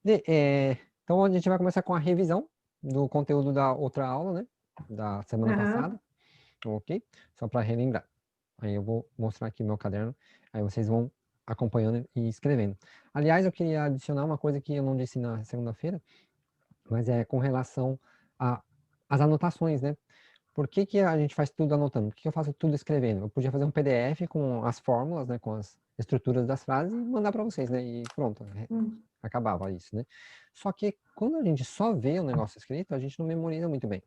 Então, a gente vai começar com a revisão do conteúdo da outra aula, né? Da semana passada, ok? Só para relembrar. Aí eu vou mostrar aqui meu caderno, aí vocês vão acompanhando e escrevendo. Aliás, eu queria adicionar uma coisa que eu não disse na segunda-feira, mas é com relação às anotações, né? Por que que a gente faz tudo anotando? Por que que eu faço tudo escrevendo? Eu podia fazer um PDF com as fórmulas, né, com as estruturas das frases e mandar para vocês, né? E pronto, acabava isso, né? Só que quando a gente só vê o negócio escrito, a gente não memoriza muito bem.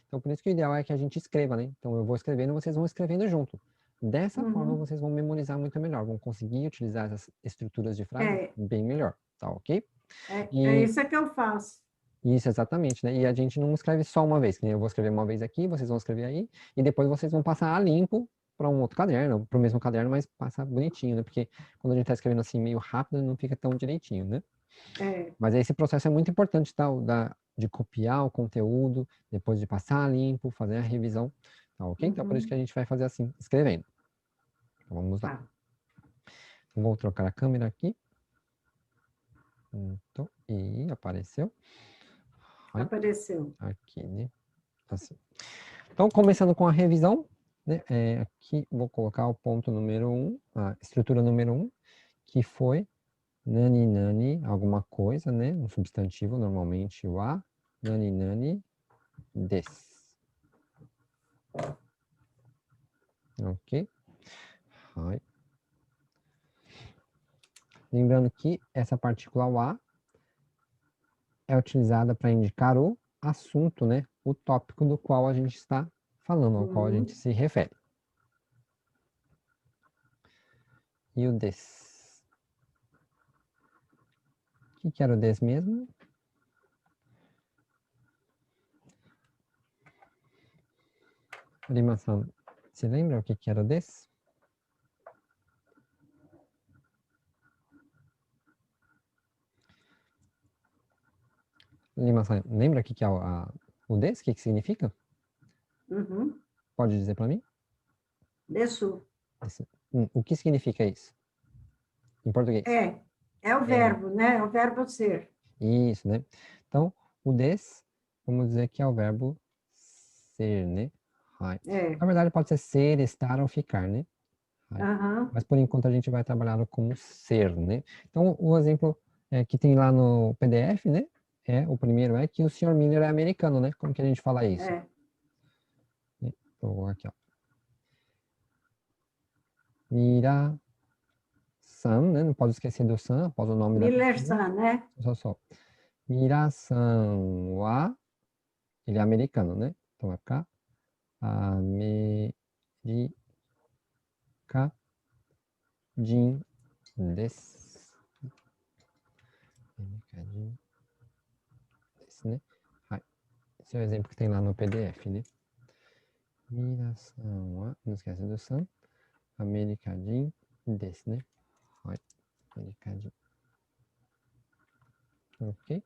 Então, por isso que o ideal é que a gente escreva, né? Então, eu vou escrevendo, vocês vão escrevendo junto. Dessa forma, vocês vão memorizar muito melhor, vão conseguir utilizar essas estruturas de frase bem melhor, tá ok? É isso que eu faço. Isso, exatamente, né? E a gente não escreve só uma vez, que nem eu vou escrever uma vez aqui, vocês vão escrever aí, e depois vocês vão passar a limpo para um outro caderno, para o mesmo caderno, mas passa bonitinho, né? Porque quando a gente está escrevendo assim meio rápido, não fica tão direitinho, né? Mas esse processo é muito importante, tá? De copiar o conteúdo, depois de passar a limpo, fazer a revisão, tá ok? Então, por isso que a gente vai fazer assim, escrevendo. Então, vamos lá. Então, vou trocar a câmera aqui. Então, e apareceu. Apareceu. Aqui, né? Assim. Então, começando com a revisão, né? Aqui vou colocar o ponto número 1, a estrutura número 1, que foi nani nani, alguma coisa, né? Um substantivo, normalmente o a, nani nani, des. Ok? Hai. Lembrando que essa partícula o a é utilizada para indicar o assunto, né? O tópico do qual a gente está falando, ao qual a gente se refere. E o des. O que era o des mesmo? Lima-san, você lembra o que era o des? Lima-san, lembra o que é o des? O que significa? Pode dizer para mim? Desu. O que significa isso? Em português. É o verbo, né? É o verbo ser. Isso, né? Então, o des, vamos dizer que é o verbo ser, né? Na verdade, pode ser, estar ou ficar, né? Mas por enquanto a gente vai trabalhar como ser, né? Então, o exemplo que tem lá no PDF, né? O primeiro é que o Sr. Miller é americano, né? Como que a gente fala isso? Então, aqui, ó. Mira-san, né? Não pode esquecer do san, após o nome da pessoa. Miller-san, né? Só. Mira-san wa, ele é americano, né? Então vai ficar America Jin desu. America desu, né? Esse é o exemplo que tem lá no PDF, né? Mira-san wa, não esquece do san, America Jin desu, né? America Jin. Ok?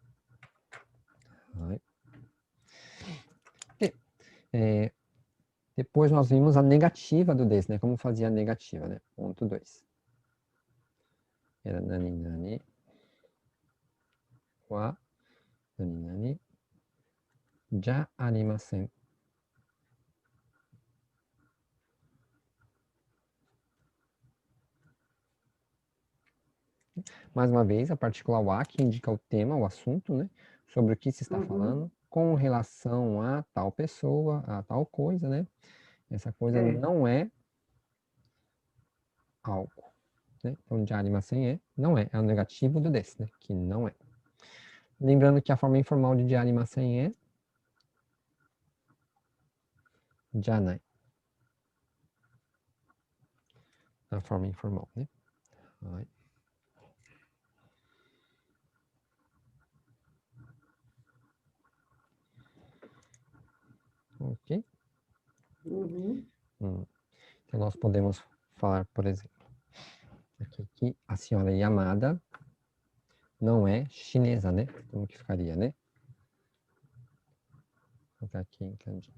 Depois nós vimos a negativa do des, né? Como fazia a negativa, né? Ponto 2. Era nani nani wa nani nani ja arimasen. Mais uma vez, a partícula wa que indica o tema, o assunto, né? Sobre o que se está falando, com relação a tal pessoa, a tal coisa, né? Essa coisa não é algo, né? Então, ja arimasen não é o negativo do des, né? Que não é. Lembrando que a forma informal de ja arimasen é janai. A forma informal, né? Ok? Então, nós podemos falar, por exemplo, aqui que a senhora Yamada não é chinesa, né? Como que ficaria, né? Vou colocar aqui em kanji.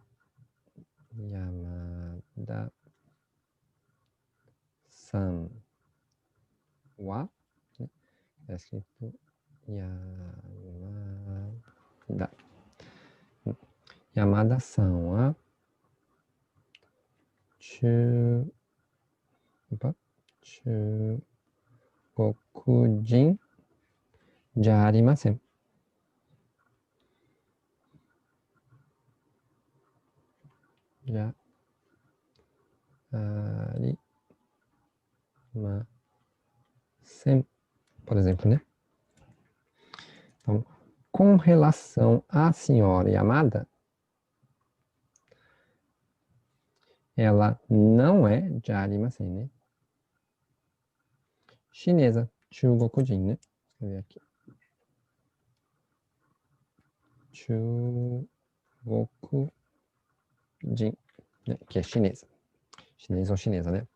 Yamada-san wa, né? Está escrito Yamada. Yamada-san wa Chugokujinじゃありません。じゃありません. Por exemplo, né? Então, com relação à senhora Yamada, ela não é de arimasen, né? Chinesa, Chugokujin, né? Vou escrever aqui. Chugokujin, né? Que é chinesa. Chinês ou chinesa, né?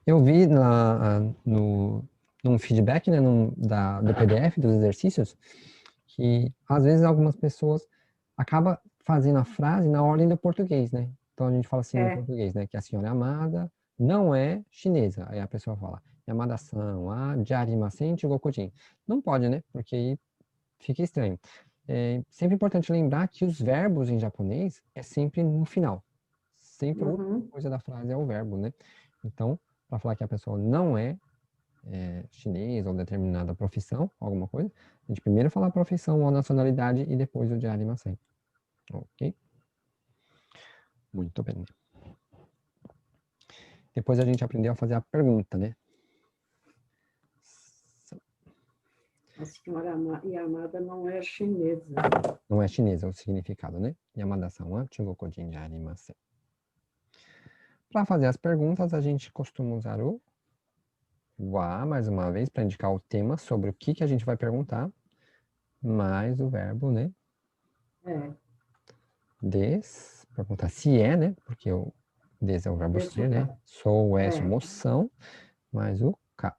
Eu vi num feedback, né, do PDF, dos exercícios, que às vezes algumas pessoas acabam fazendo a frase na ordem do português, né? Então a gente fala assim no português, né? Que a senhora Yamada não é chinesa. Aí a pessoa fala, Yamada-san wa jarimasen chugokujin. Não pode, né? Porque aí fica estranho. É sempre importante lembrar que os verbos em japonês é sempre no final. Sempre a última coisa da frase é o verbo, né? Então, para falar que a pessoa não é chinês ou determinada profissão, alguma coisa, a gente primeiro fala a profissão ou a nacionalidade e depois o de arimasen. Ok? Muito bem. Depois a gente aprendeu a fazer a pergunta, né? A senhora Yamada não é chinesa. Não é chinesa o significado, né? Yamada-san wa Chugokujin de arimasen. Para fazer as perguntas, a gente costuma usar o wa, mais uma vez, para indicar o tema sobre o que a gente vai perguntar, mais o verbo, né? Des, para perguntar se é, né? Porque o des é o verbo ser, né? Sou, é, somos, são, mais o ka.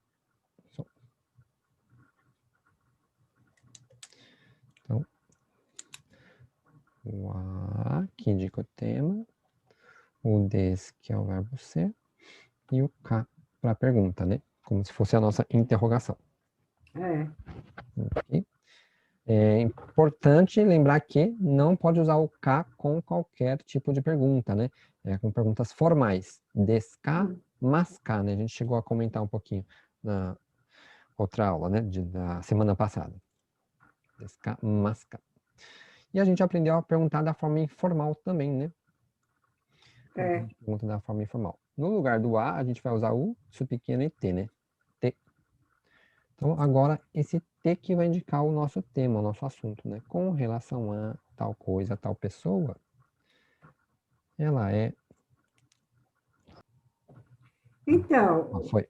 Então, o a, que indica o tema, o des, que é o verbo ser, e o ka para a pergunta, né? Como se fosse a nossa interrogação. Okay? É importante lembrar que não pode usar o ka com qualquer tipo de pergunta, né? Com perguntas formais. Desu ka, mas ka, né? A gente chegou a comentar um pouquinho na outra aula, né? Da semana passada. Desu ka, mas ka. E a gente aprendeu a perguntar da forma informal também, né? Pergunta da forma informal. No lugar do a gente vai usar o su pequeno e t, né? T. Então, agora, esse T que vai indicar o nosso tema, o nosso assunto, né? Com relação a tal coisa, tal pessoa, ela é... Então, Foi.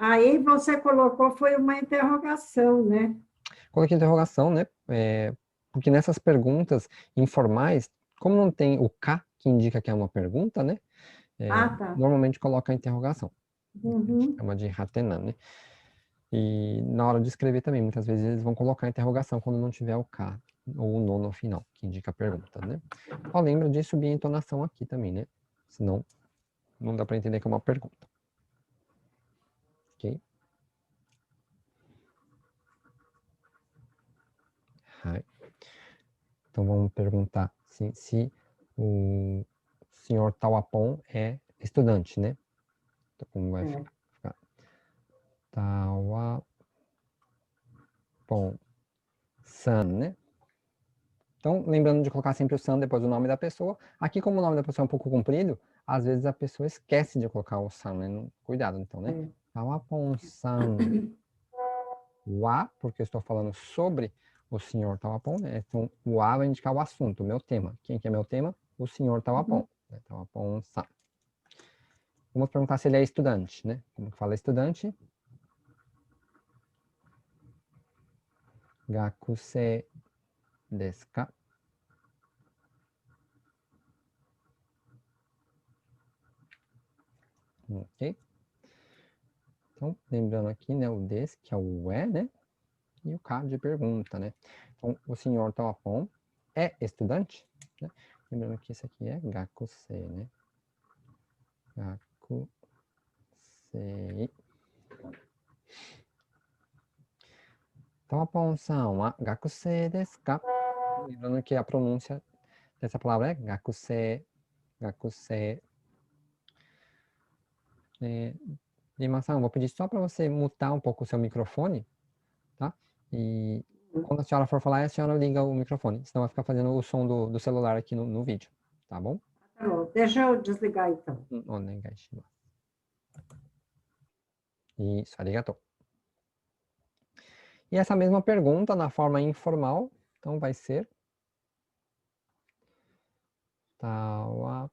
Aí você colocou, foi uma interrogação, né? Coloquei interrogação, né? Porque nessas perguntas informais, como não tem o K, que indica que é uma pergunta, né? Tá. Normalmente coloca a interrogação. Uhum. Chama de hatenan, né? E na hora de escrever também, muitas vezes eles vão colocar a interrogação quando não tiver o K ou o no no final, que indica a pergunta, né? Só lembra de subir a entonação aqui também, né? Senão não dá para entender que é uma pergunta. Ok? Então vamos perguntar se o senhor Tawapon é estudante, né? Então como vai ficar? Tawapon-san, né? Então, lembrando de colocar sempre o san depois do nome da pessoa. Aqui, como o nome da pessoa é um pouco comprido, às vezes a pessoa esquece de colocar o san, né? Cuidado, então, né? Tawapon-san wa, porque eu estou falando sobre o senhor Tawapon, né? Então, o a vai indicar o assunto, o meu tema. Quem que é meu tema? O senhor Tawapon. Né? Tawapon-san. Vamos perguntar se ele é estudante, né? Como que fala estudante? Gakusei desu ka? Ok? Então, lembrando aqui, né, o des, que é o é, né? E o ka de pergunta, né? Então, o senhor Tawapon é estudante, né? Lembrando que isso aqui é gakusei, né? Gakusei. Tawapon-san wa gakusei desu ka? Lembrando que a pronúncia dessa palavra é gakusei, gakusei. Lima-san, vou pedir só para você mutar um pouco o seu microfone, tá? E quando a senhora for falar, a senhora liga o microfone, senão vai ficar fazendo o som do celular aqui no vídeo, tá bom? Tá bom, deixa eu desligar então. Onegai shimasu. Isso, arigatou. E essa mesma pergunta na forma informal, então vai ser Tawapon-san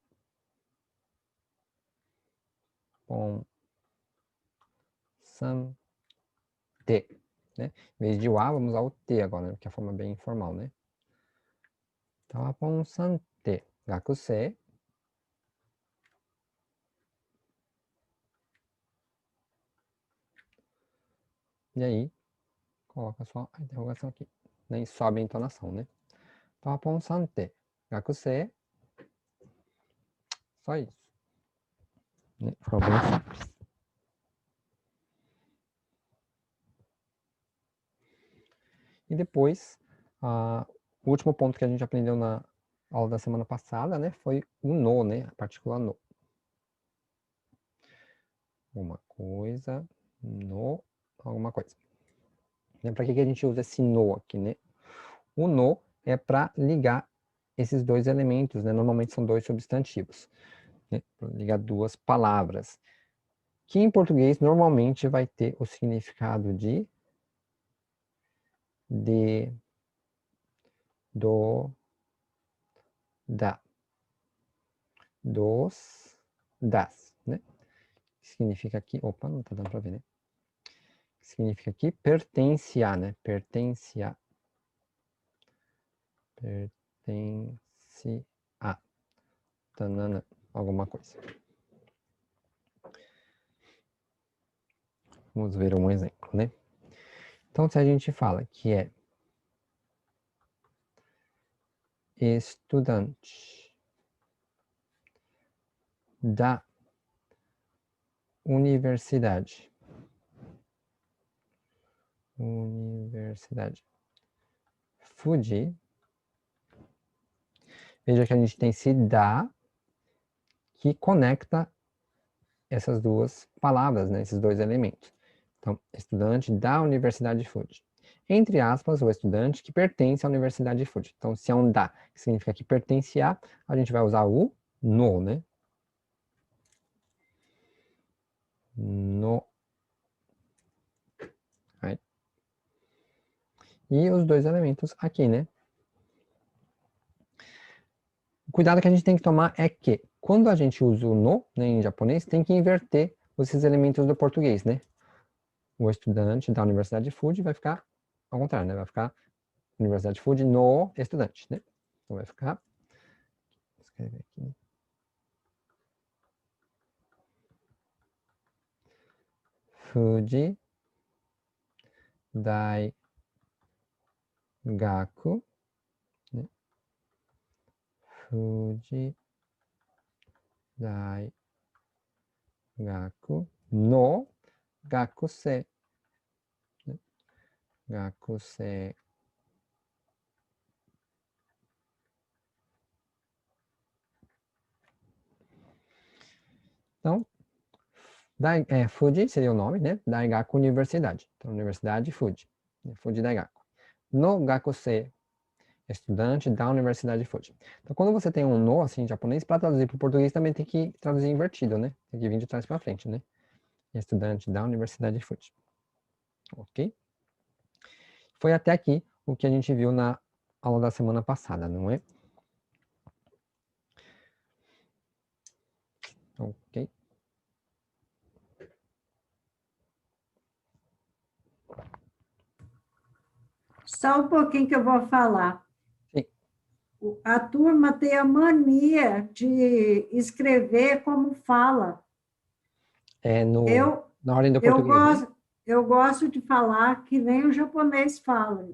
te, né? Em vez de o A, vamos usar o T agora, né? Que é a forma bem informal, né? Tawapon-san te, gakusei. E aí, coloca só a interrogação aqui. Nem sobe a entonação, né? Tawapon-san te, gakusei. Só isso. Né? Ficou bem simples. E depois, o último ponto que a gente aprendeu na aula da semana passada, né, foi o no, né, a partícula no. Uma coisa, no, alguma coisa. Para que a gente usa esse no aqui, né? O no é para ligar esses dois elementos, né? Normalmente são dois substantivos, né? Para ligar duas palavras, que em português normalmente vai ter o significado de do, da, dos, das, né? Significa aqui, opa, não tá dando para ver, né? Significa aqui pertence a, né? Pertence a. Pertence a. Tanana, alguma coisa. Vamos ver um exemplo, né? Então, se a gente fala que é estudante da universidade. Universidade Fuji. Veja que a gente tem esse da que conecta essas duas palavras, né? Esses dois elementos. Então, estudante da Universidade Fuji. Entre aspas, o estudante que pertence à Universidade Fuji. Então, se é um da, que significa que pertence a gente vai usar o no, né? No. Right? E os dois elementos aqui, né? O cuidado que a gente tem que tomar é que, quando a gente usa o no, né, em japonês, tem que inverter esses elementos do português, né? O estudante da Universidade Fuji vai ficar ao contrário, né? Vai ficar Universidade Fuji no estudante, né? Então vai ficar... Vou escrever aqui, né? Fuji Daigaku, né? Fuji Daigaku no Gakusei, né? Gakusei. Então, Fuji seria o nome, né? Daigaku Universidade. Então, Universidade Fuji. Fuji Daigaku. No Gakusei, estudante da Universidade Fuji. Então, quando você tem um no, assim, em japonês, para traduzir para o português também tem que traduzir invertido, né? Tem que vir de trás para frente, né? Estudante da Universidade Fuji. Ok? Foi até aqui o que a gente viu na aula da semana passada, não é? Ok. Só um pouquinho que eu vou falar. Sim. A turma tem a mania de escrever como fala. É Eu, na ordem do eu português, né? gosto, eu gosto de falar que nem o japonês fala,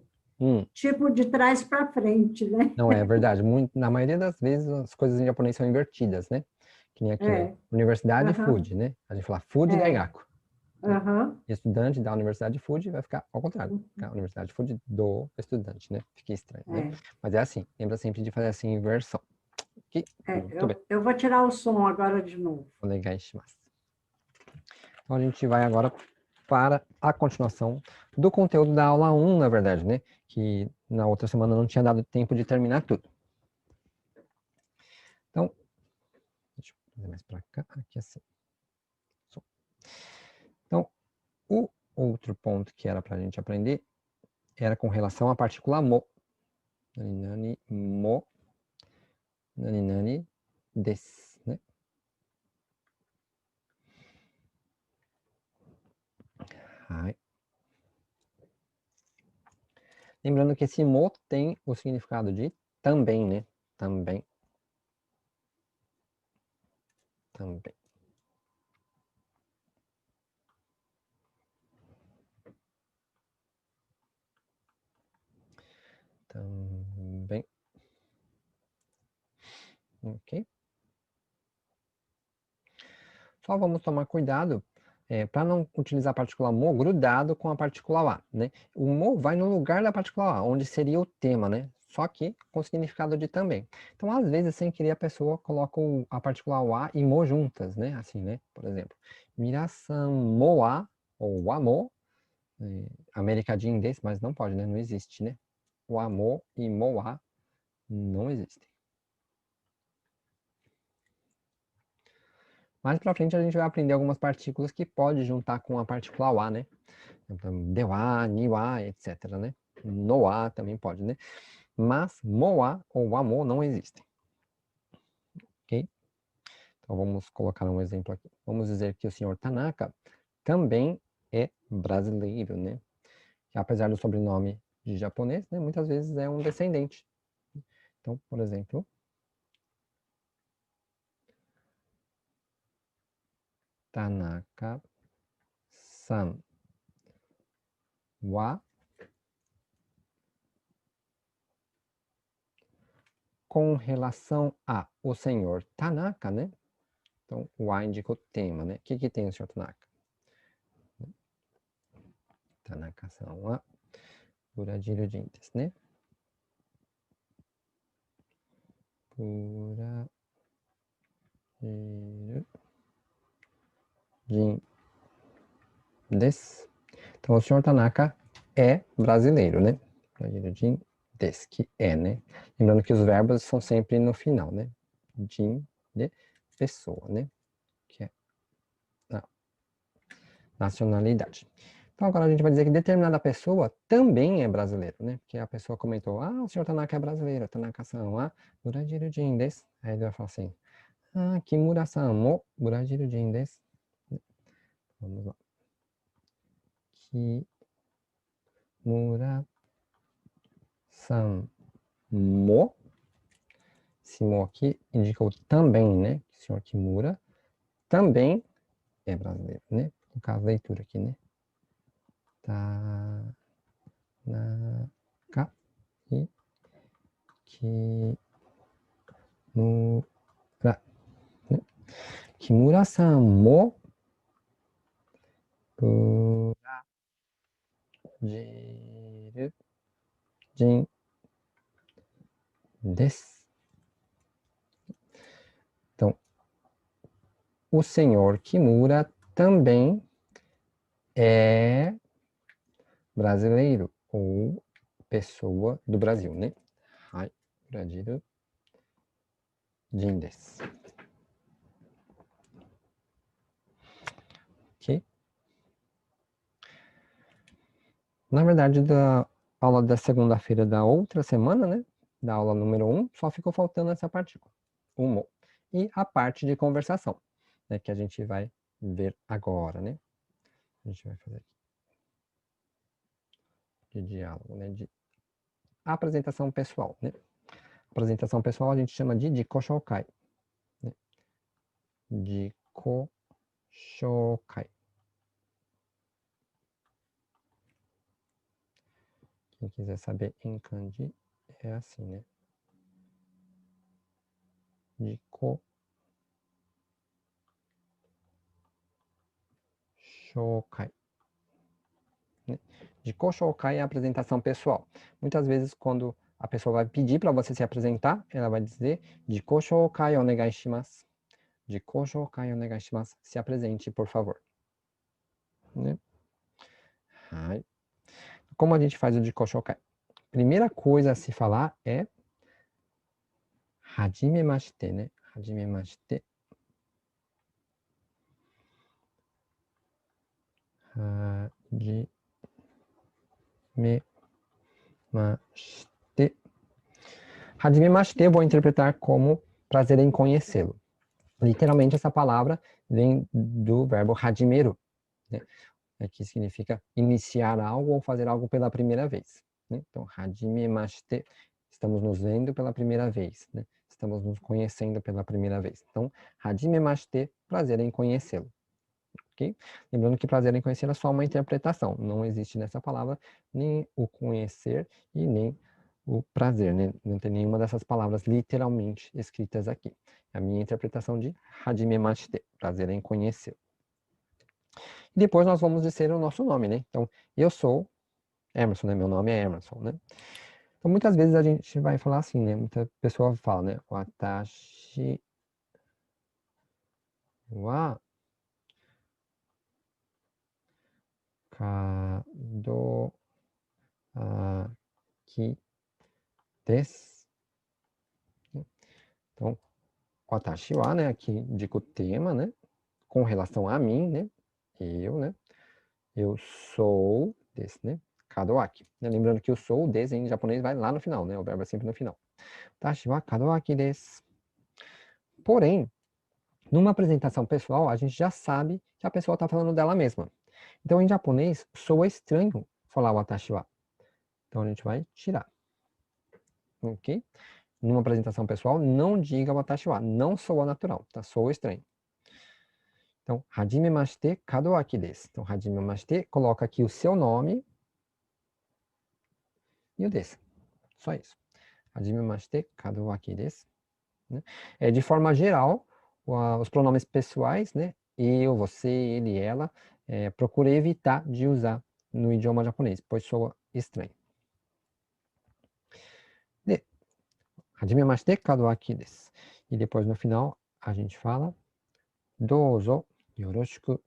tipo de trás para frente, né? Não, é verdade. Na maioria das vezes as coisas em japonês são invertidas, né? Que nem aqui, né? É, Universidade aham, Fuji, né? A gente fala Fuji é, Daigaku. Estudante da Universidade Fuji vai ficar ao contrário. A Universidade Fuji do estudante, né? Fica estranho, né? Mas é assim. Lembra sempre de fazer assim, inversão. Okay? Eu vou tirar o som agora de novo. Onegaishimasu. Então, a gente vai agora para a continuação do conteúdo da aula 1, na verdade, né? Que na outra semana não tinha dado tempo de terminar tudo. Então, deixa eu fazer mais para cá, aqui assim. Então, o outro ponto que era para a gente aprender era com relação à partícula mo. Nani, nani, mo. Nani, nani, des, né? Hai. Lembrando que esse mo tem o significado de também, né? Também. Também. Também. Ok? Só vamos tomar cuidado para não utilizar a partícula mo grudado com a partícula a, né? O mo vai no lugar da partícula a, onde seria o tema, né? Só que com significado de também. Então, às vezes, sem querer, a pessoa coloca a partícula wa e mo juntas, né? Assim, né? Por exemplo, mirasan moa, ou amo, americadinho desse, mas não pode, né? Não existe, né? O amo e moa não existem. Mais pra frente a gente vai aprender algumas partículas que pode juntar com a partícula wa, né? Então, dewa, niwa, etc, né? Noa também pode, né? Mas moa ou amo não existem. Ok? Então vamos colocar um exemplo aqui. Vamos dizer que o senhor Tanaka também é brasileiro, né? Que, apesar do sobrenome de japonês, né, muitas vezes é um descendente. Então, por exemplo, Tanaka-san wa com relação a o senhor Tanaka, né? Então, o a indica o tema, né? O que tem o senhor Tanaka? Tanaka-san wa Burajiru Jin desu né? Burajiru Jin desu. Então, o senhor Tanaka é brasileiro, né? Burajiru Jin desu, que é, né? Lembrando que os verbos são sempre no final, né? Jin, de pessoa, né? Que é a nacionalidade. Então, agora a gente vai dizer que determinada pessoa também é brasileiro, né? Porque a pessoa comentou, o senhor Tanaka é brasileiro, Tanaka-san wa Burajiru Jin desu. Aí ele vai falar assim, Kimura-san mo Burajiru Jin desu. Vamos lá. Kimura-san mo. Esse mo aqui indica o também, né? O senhor Kimura também é brasileiro, né? No caso, a leitura aqui, né? Tanaka e Kimura. Kimura-san mo Burajiru Jin desu. Então, o senhor Kimura também é brasileiro ou pessoa do Brasil, né? Hai, Burajiru Jin desu. Ok? Na verdade, da aula da segunda-feira da outra semana, né? Da aula número 1, só ficou faltando essa partícula, o mo. E a parte de conversação, né? Que a gente vai ver agora, né? A gente vai fazer aqui. De diálogo, né? De apresentação pessoal, né? Apresentação pessoal a gente chama de Jikoshokai. Né? Jikoshokai. Quem quiser saber em kanji é assim, né? shoukai. Jiko shoukai é a apresentação pessoal. Muitas vezes, quando a pessoa vai pedir para você se apresentar, ela vai dizer Jiko shoukai onegai shimasu. Jiko shoukai onegai shimasu. Se apresente, por favor. Né? Como a gente faz o Jiko shoukai? Primeira coisa a se falar é hajimemashite, né? Hajimemashite. Hajimemashite. Hajimemashite eu vou interpretar como prazer em conhecê-lo. Literalmente essa palavra vem do verbo hajimeru, né? Que significa iniciar algo ou fazer algo pela primeira vez. Né? Então, hajimemashite, estamos nos vendo pela primeira vez, né? Estamos nos conhecendo pela primeira vez. Então, hajimemashite, prazer em conhecê-lo. Okay? Lembrando que prazer em conhecer é só uma interpretação, não existe nessa palavra nem o conhecer e nem o prazer, né? Não tem nenhuma dessas palavras literalmente escritas aqui. É a minha interpretação de hajimemashite, prazer em conhecer. E depois nós vamos dizer o nosso nome, né? Então, eu sou Emerson, né? Meu nome é Emerson, né? Então, muitas vezes a gente vai falar assim, né? Muita pessoa fala, né? Watashi wa kadoaki desu. Então, watashi wa, né? Aqui indica o tema, né? Com relação a mim, né? Eu, né? Eu sou desse, né? Kadoaki. Né? Lembrando que o sou, desse em japonês vai lá no final, né? O verbo é sempre no final. Watashi wa kadoaki desu. Porém, numa apresentação pessoal, a gente já sabe que a pessoa está falando dela mesma. Então, em japonês, soa estranho falar watashi wa. Então, a gente vai tirar. Ok? Numa apresentação pessoal, não diga watashi wa. Não soa natural, tá? Soa estranho. Então, hajimemashite kadoaki desu. Então, hajimemashite, coloca aqui o seu nome e o desu. Só isso. Hajimemashite kadoaki desu. Né? De forma geral, os pronomes pessoais, né? Eu, você, ele, ela, procure evitar de usar no idioma japonês, pois soa estranho. Hajimemashite kadoaki desu. E depois no final a gente fala Douzo yoroshiku.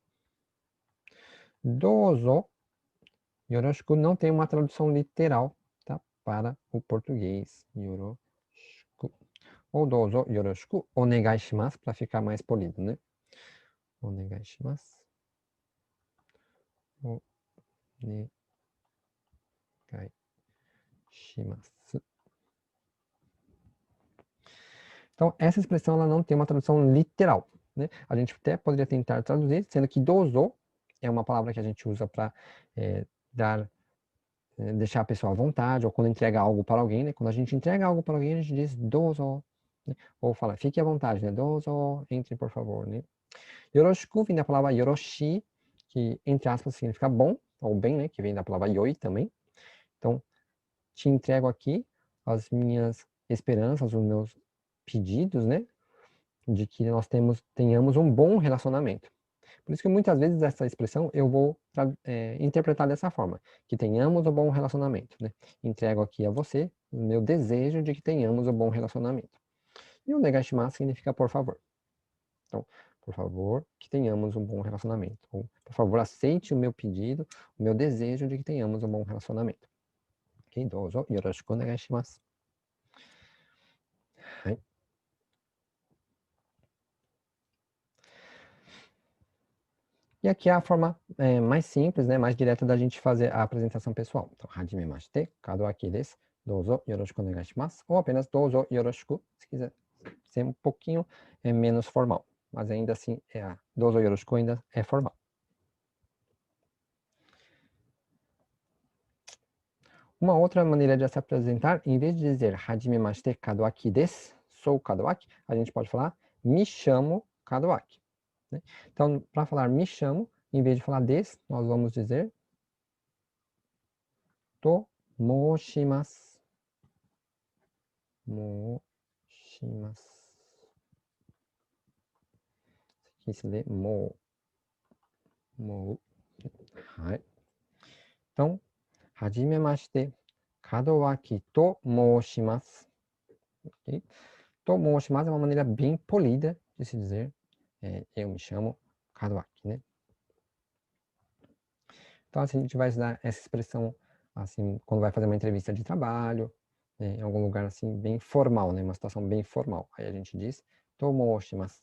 Douzo yoroshiku não tem uma tradução literal, tá? Para o português. Yoroshiku. Ou douzo yoroshiku onegai shimasu para ficar mais polido, né? Onegai shimasu. Onegai shimasu. Então, essa expressão ela não tem uma tradução literal, né? A gente até poderia tentar traduzir, sendo que dozo é uma palavra que a gente usa para deixar a pessoa à vontade, ou quando entrega algo para alguém, né? Quando a gente entrega algo para alguém, a gente diz dozo, né? Ou fala, fique à vontade, né? Dozo, entre por favor, né? Yoroshiku vem da palavra yoroshi, que entre aspas significa bom, ou bem, né? Que vem da palavra yoi também. Então, te entrego aqui as minhas esperanças, os meus pedidos, né? De que nós tenhamos um bom relacionamento. Por isso que muitas vezes essa expressão eu vou interpretar dessa forma, que tenhamos um bom relacionamento, né? Entrego aqui a você o meu desejo de que tenhamos um bom relacionamento. E o negashimasu significa por favor. Então, por favor, que tenhamos um bom relacionamento. Ou, por favor, aceite o meu pedido, o meu desejo de que tenhamos um bom relacionamento. Ok? Dozo yoroshiku onegai shimasu. E aqui é a forma mais simples, né, mais direta da gente fazer a apresentação pessoal. Então, hajimemashite, kadoaki desu, douzo yoroshiku onegai shimasu, ou apenas douzo yoroshiku, se quiser ser um pouquinho menos formal. Mas ainda assim, douzo yoroshiku ainda é formal. Uma outra maneira de se apresentar, em vez de dizer hajimemashite, kadoaki desu, sou kadoaki, a gente pode falar me chamo kadoaki. Né? Então, para falar me chamo, em vez de falar desu, nós vamos dizer to moshimasu. Moshimasu. Aqui se lê mo. Então, hajimemashite, Kadowaki to moushimasu. Okay? To moushimasu é uma maneira bem polida de se dizer eu me chamo Kadowaki, né? Então, assim, a gente vai usar essa expressão, assim, quando vai fazer uma entrevista de trabalho, né, em algum lugar, assim, bem formal, né? Uma situação bem formal. Aí a gente diz, to moushimasu.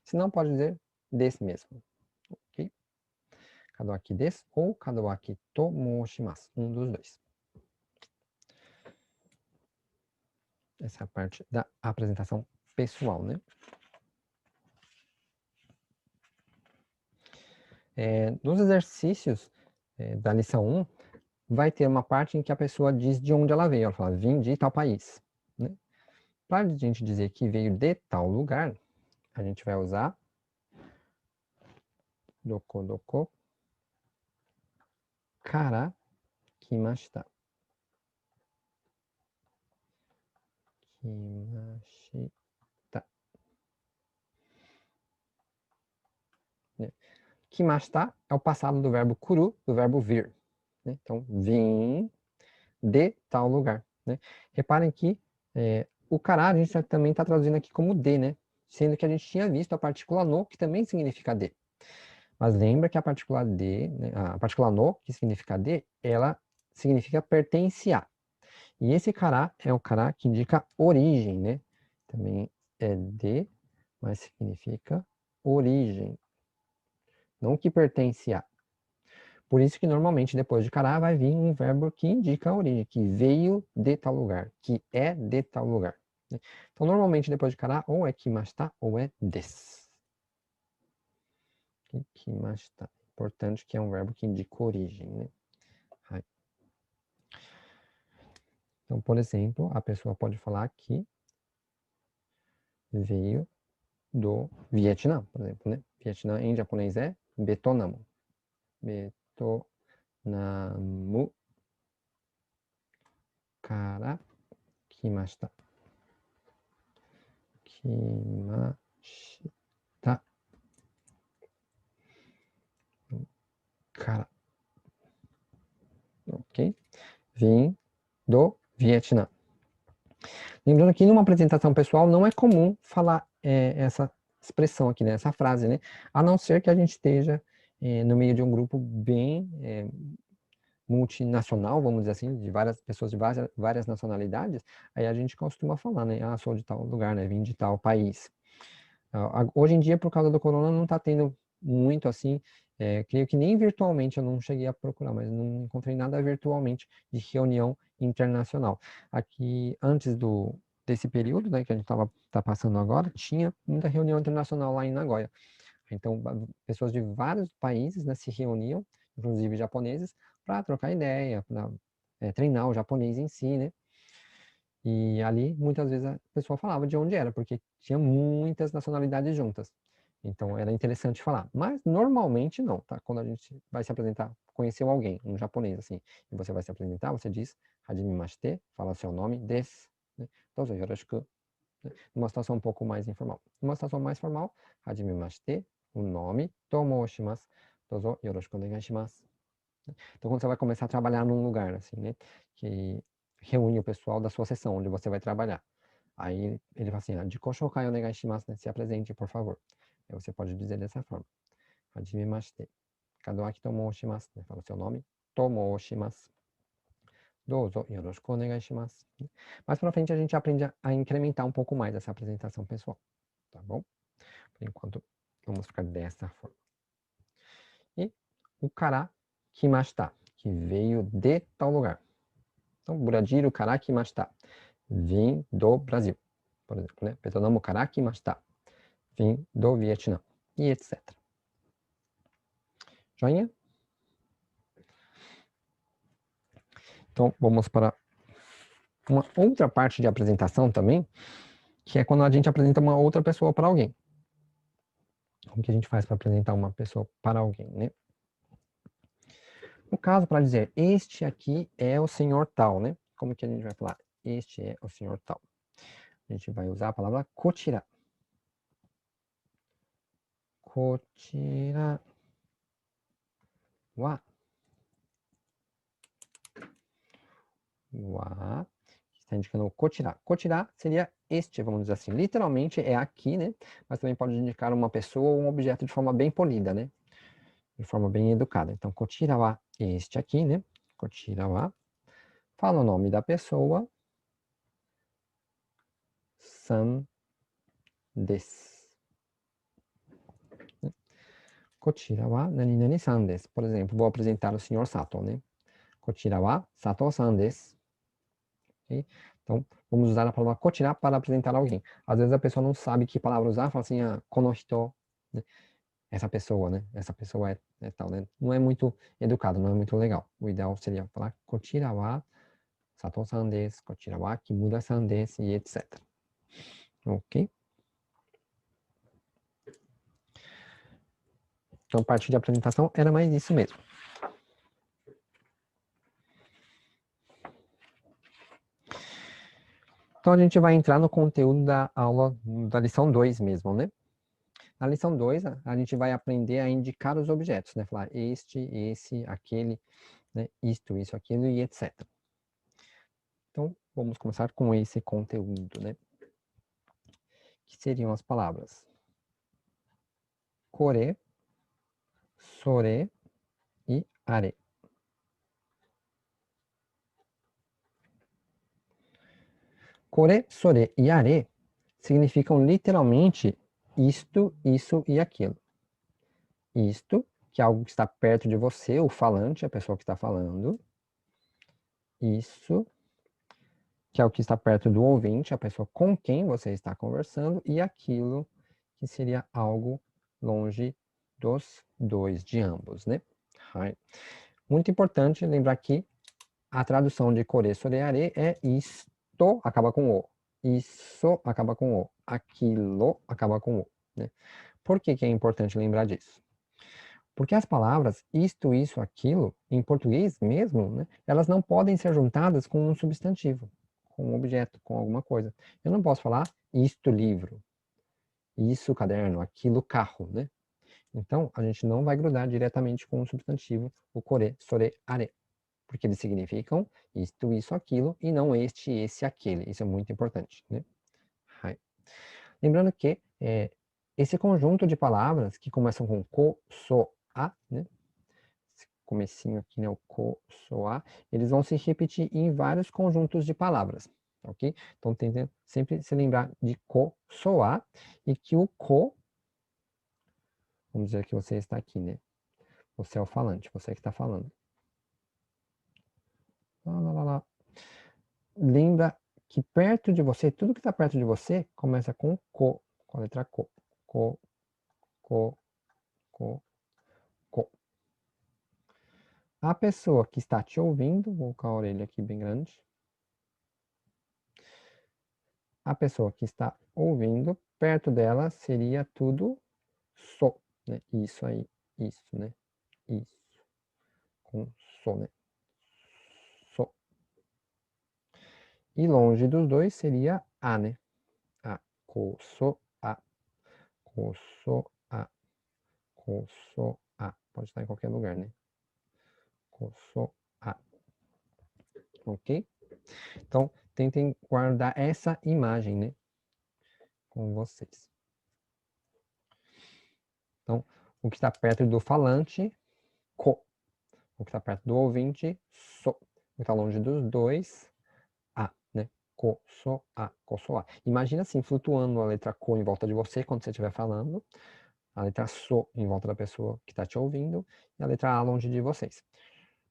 Se não, pode dizer desu mesmo, ok? Kadowaki desu ou Kadowaki to moushimasu. Um dos dois. Essa é a parte da apresentação pessoal, né? Nos exercícios da lição 1, vai ter uma parte em que a pessoa diz de onde ela veio. Ela fala, vim de tal país. Né? Para a gente dizer que veio de tal lugar, a gente vai usar doko kara kimashita. Kimashita. Né? Kimashita é o passado do verbo kuru, do verbo vir. Né? Então, vim de tal lugar. Né? Reparem que o kara a gente também está traduzindo aqui como de, né? Sendo que a gente tinha visto a partícula no, que também significa de. Mas lembra que a partícula de, né, a partícula no, que significa de, ela significa pertence a. E esse kara é o kara que indica origem, né? Também é de, mas significa origem. Não que pertence a. Por isso que normalmente depois de kara vai vir um verbo que indica a origem, que veio de tal lugar, que é de tal lugar. Né? Então normalmente depois de kara ou é kimashita ou é des. Kimashita. Importante que é um verbo que indica origem, né? Então, por exemplo, a pessoa pode falar que veio do Vietnã, por exemplo, né? Vietnã em japonês é Betonamu. Betonamu kara kimashita. Kimashita. Kara. Ok? Vim do Vietnã. Lembrando que numa apresentação pessoal não é comum falar essa expressão aqui, né? Essa frase, né? A não ser que a gente esteja no meio de um grupo bem multinacional, vamos dizer assim, de várias pessoas de várias nacionalidades, aí a gente costuma falar, né? Ah, sou de tal lugar, né? Vim de tal país. Hoje em dia, por causa do corona, não está tendo muito assim, creio que nem virtualmente, eu não cheguei a procurar, mas não encontrei nada virtualmente de reunião internacional. Aqui, antes desse período, né, que a gente tá passando agora, tinha muita reunião internacional lá em Nagoya. Então, pessoas de vários países, né, se reuniam, inclusive japoneses, para trocar ideia, para treinar o japonês em si, né? E ali, muitas vezes, a pessoa falava de onde era, porque tinha muitas nacionalidades juntas. Então, era interessante falar. Mas, normalmente, não, tá? Quando a gente vai se apresentar, conheceu alguém, um japonês, assim, e você vai se apresentar, você diz, hajimemashite, fala o seu nome, desu, né? Dozo yoroshiku. Numa situação um pouco mais informal. Numa situação mais formal, hajimemashite, o nome, tomoushimasu, dozo yoroshiku onegai shimasu. Então, quando você vai começar a trabalhar num lugar, assim, né, que reúne o pessoal da sua seção, onde você vai trabalhar. Aí ele fala assim, Jiko shoukai onegai shimasu, né, se apresente, por favor. Aí você pode dizer dessa forma. Hajimemashite. Kadowaki tomoushimasu, né, fala o seu nome, tomoushimasu. Dozo yoroshiku onegai shimasu. Mais pra frente a gente aprende a incrementar um pouco mais essa apresentação pessoal, tá bom? Por enquanto, vamos ficar dessa forma. E o kara kimashita, que veio de tal lugar. Então, Buradiru kara kimashita, vim do Brasil, por exemplo, né? Betonamu kara kimashita, vim do Vietnã, e etc. Joinha? Então, vamos para uma outra parte de apresentação também, que é quando a gente apresenta uma outra pessoa para alguém. Como que a gente faz para apresentar uma pessoa para alguém, né? No caso, para dizer, este aqui é o senhor tal, né? Como que a gente vai falar? Este é o senhor tal. A gente vai usar a palavra kochira. Kochira wa wa, que está indicando kotira. Kotira seria este, vamos dizer assim. Literalmente é aqui, né? Mas também pode indicar uma pessoa ou um objeto de forma bem polida, né? De forma bem educada. Então, kotira wa, este aqui, né? Kotira wa. Fala o nome da pessoa. San desu. Kochira wa nani-nani-san desu. Por exemplo, vou apresentar o senhor Sato, né? Kochira wa Sato-san desu. Okay? Então, vamos usar a palavra kochira para apresentar alguém. Às vezes a pessoa não sabe que palavra usar, fala assim, kono hito, né? Essa pessoa, né? Essa pessoa é tal, né? Não é muito educado, não é muito legal. O ideal seria falar kochira wa Sato-san desu, kochira wa Kimura-san desu, e etc. Ok? Então, parte de apresentação era mais isso mesmo. Então, a gente vai entrar no conteúdo da aula, da lição 2 mesmo, né? Na lição 2, a gente vai aprender a indicar os objetos, né? Falar este, esse, aquele, né? Isto, isso, aquilo e etc. Então, vamos começar com esse conteúdo, né? Que seriam as palavras kore, sore e are. Kore, sore e are significam literalmente isto, isso e aquilo. Isto, que é algo que está perto de você, o falante, a pessoa que está falando. Isso, que é o que está perto do ouvinte, a pessoa com quem você está conversando, e aquilo que seria algo longe dos dois, de ambos, né? Muito importante lembrar que a tradução de kore, sore, are é isto, acaba com o. Isso acaba com o. Aquilo acaba com o, né? Por que que é importante lembrar disso? Porque as palavras isto, isso, aquilo, em português mesmo, né, elas não podem ser juntadas com um substantivo, com um objeto, com alguma coisa. Eu não posso falar isto livro, isso caderno, aquilo carro, né? Então, a gente não vai grudar diretamente com um substantivo, o kore, sore, are, porque eles significam isto, isso, aquilo, e não este, esse, aquele. Isso é muito importante, né? Lembrando que esse conjunto de palavras que começam com ko, so, a, né? Comecinho aqui, né, o ko, so, a, eles vão se repetir em vários conjuntos de palavras, ok? Então, tente sempre se lembrar de ko, so, a, e que o ko, vamos dizer que você está aqui, né? Você é o falante, você que está falando. Lá, lá, lá, lá. Lembra que perto de você, tudo que está perto de você, começa com ko, com a letra ko. Ko, ko, ko, ko. A pessoa que está te ouvindo, vou colocar a orelha aqui bem grande. A pessoa que está ouvindo, perto dela seria tudo so, né? Isso aí, isso, né? Isso. Com so, né? So. E longe dos dois seria a, né? A, ko, so, a. Ko, so, a. Ko, so, a. Pode estar em qualquer lugar, né? Ko, so, a. Ok? Então, tentem guardar essa imagem, né? Com vocês. Então, o que está perto do falante, ko. O que está perto do ouvinte, so. O que está longe dos dois, a, né? Ko, so, a, ko, so, a. Imagina assim, flutuando a letra ko em volta de você quando você estiver falando, a letra so em volta da pessoa que está te ouvindo e a letra a longe de vocês.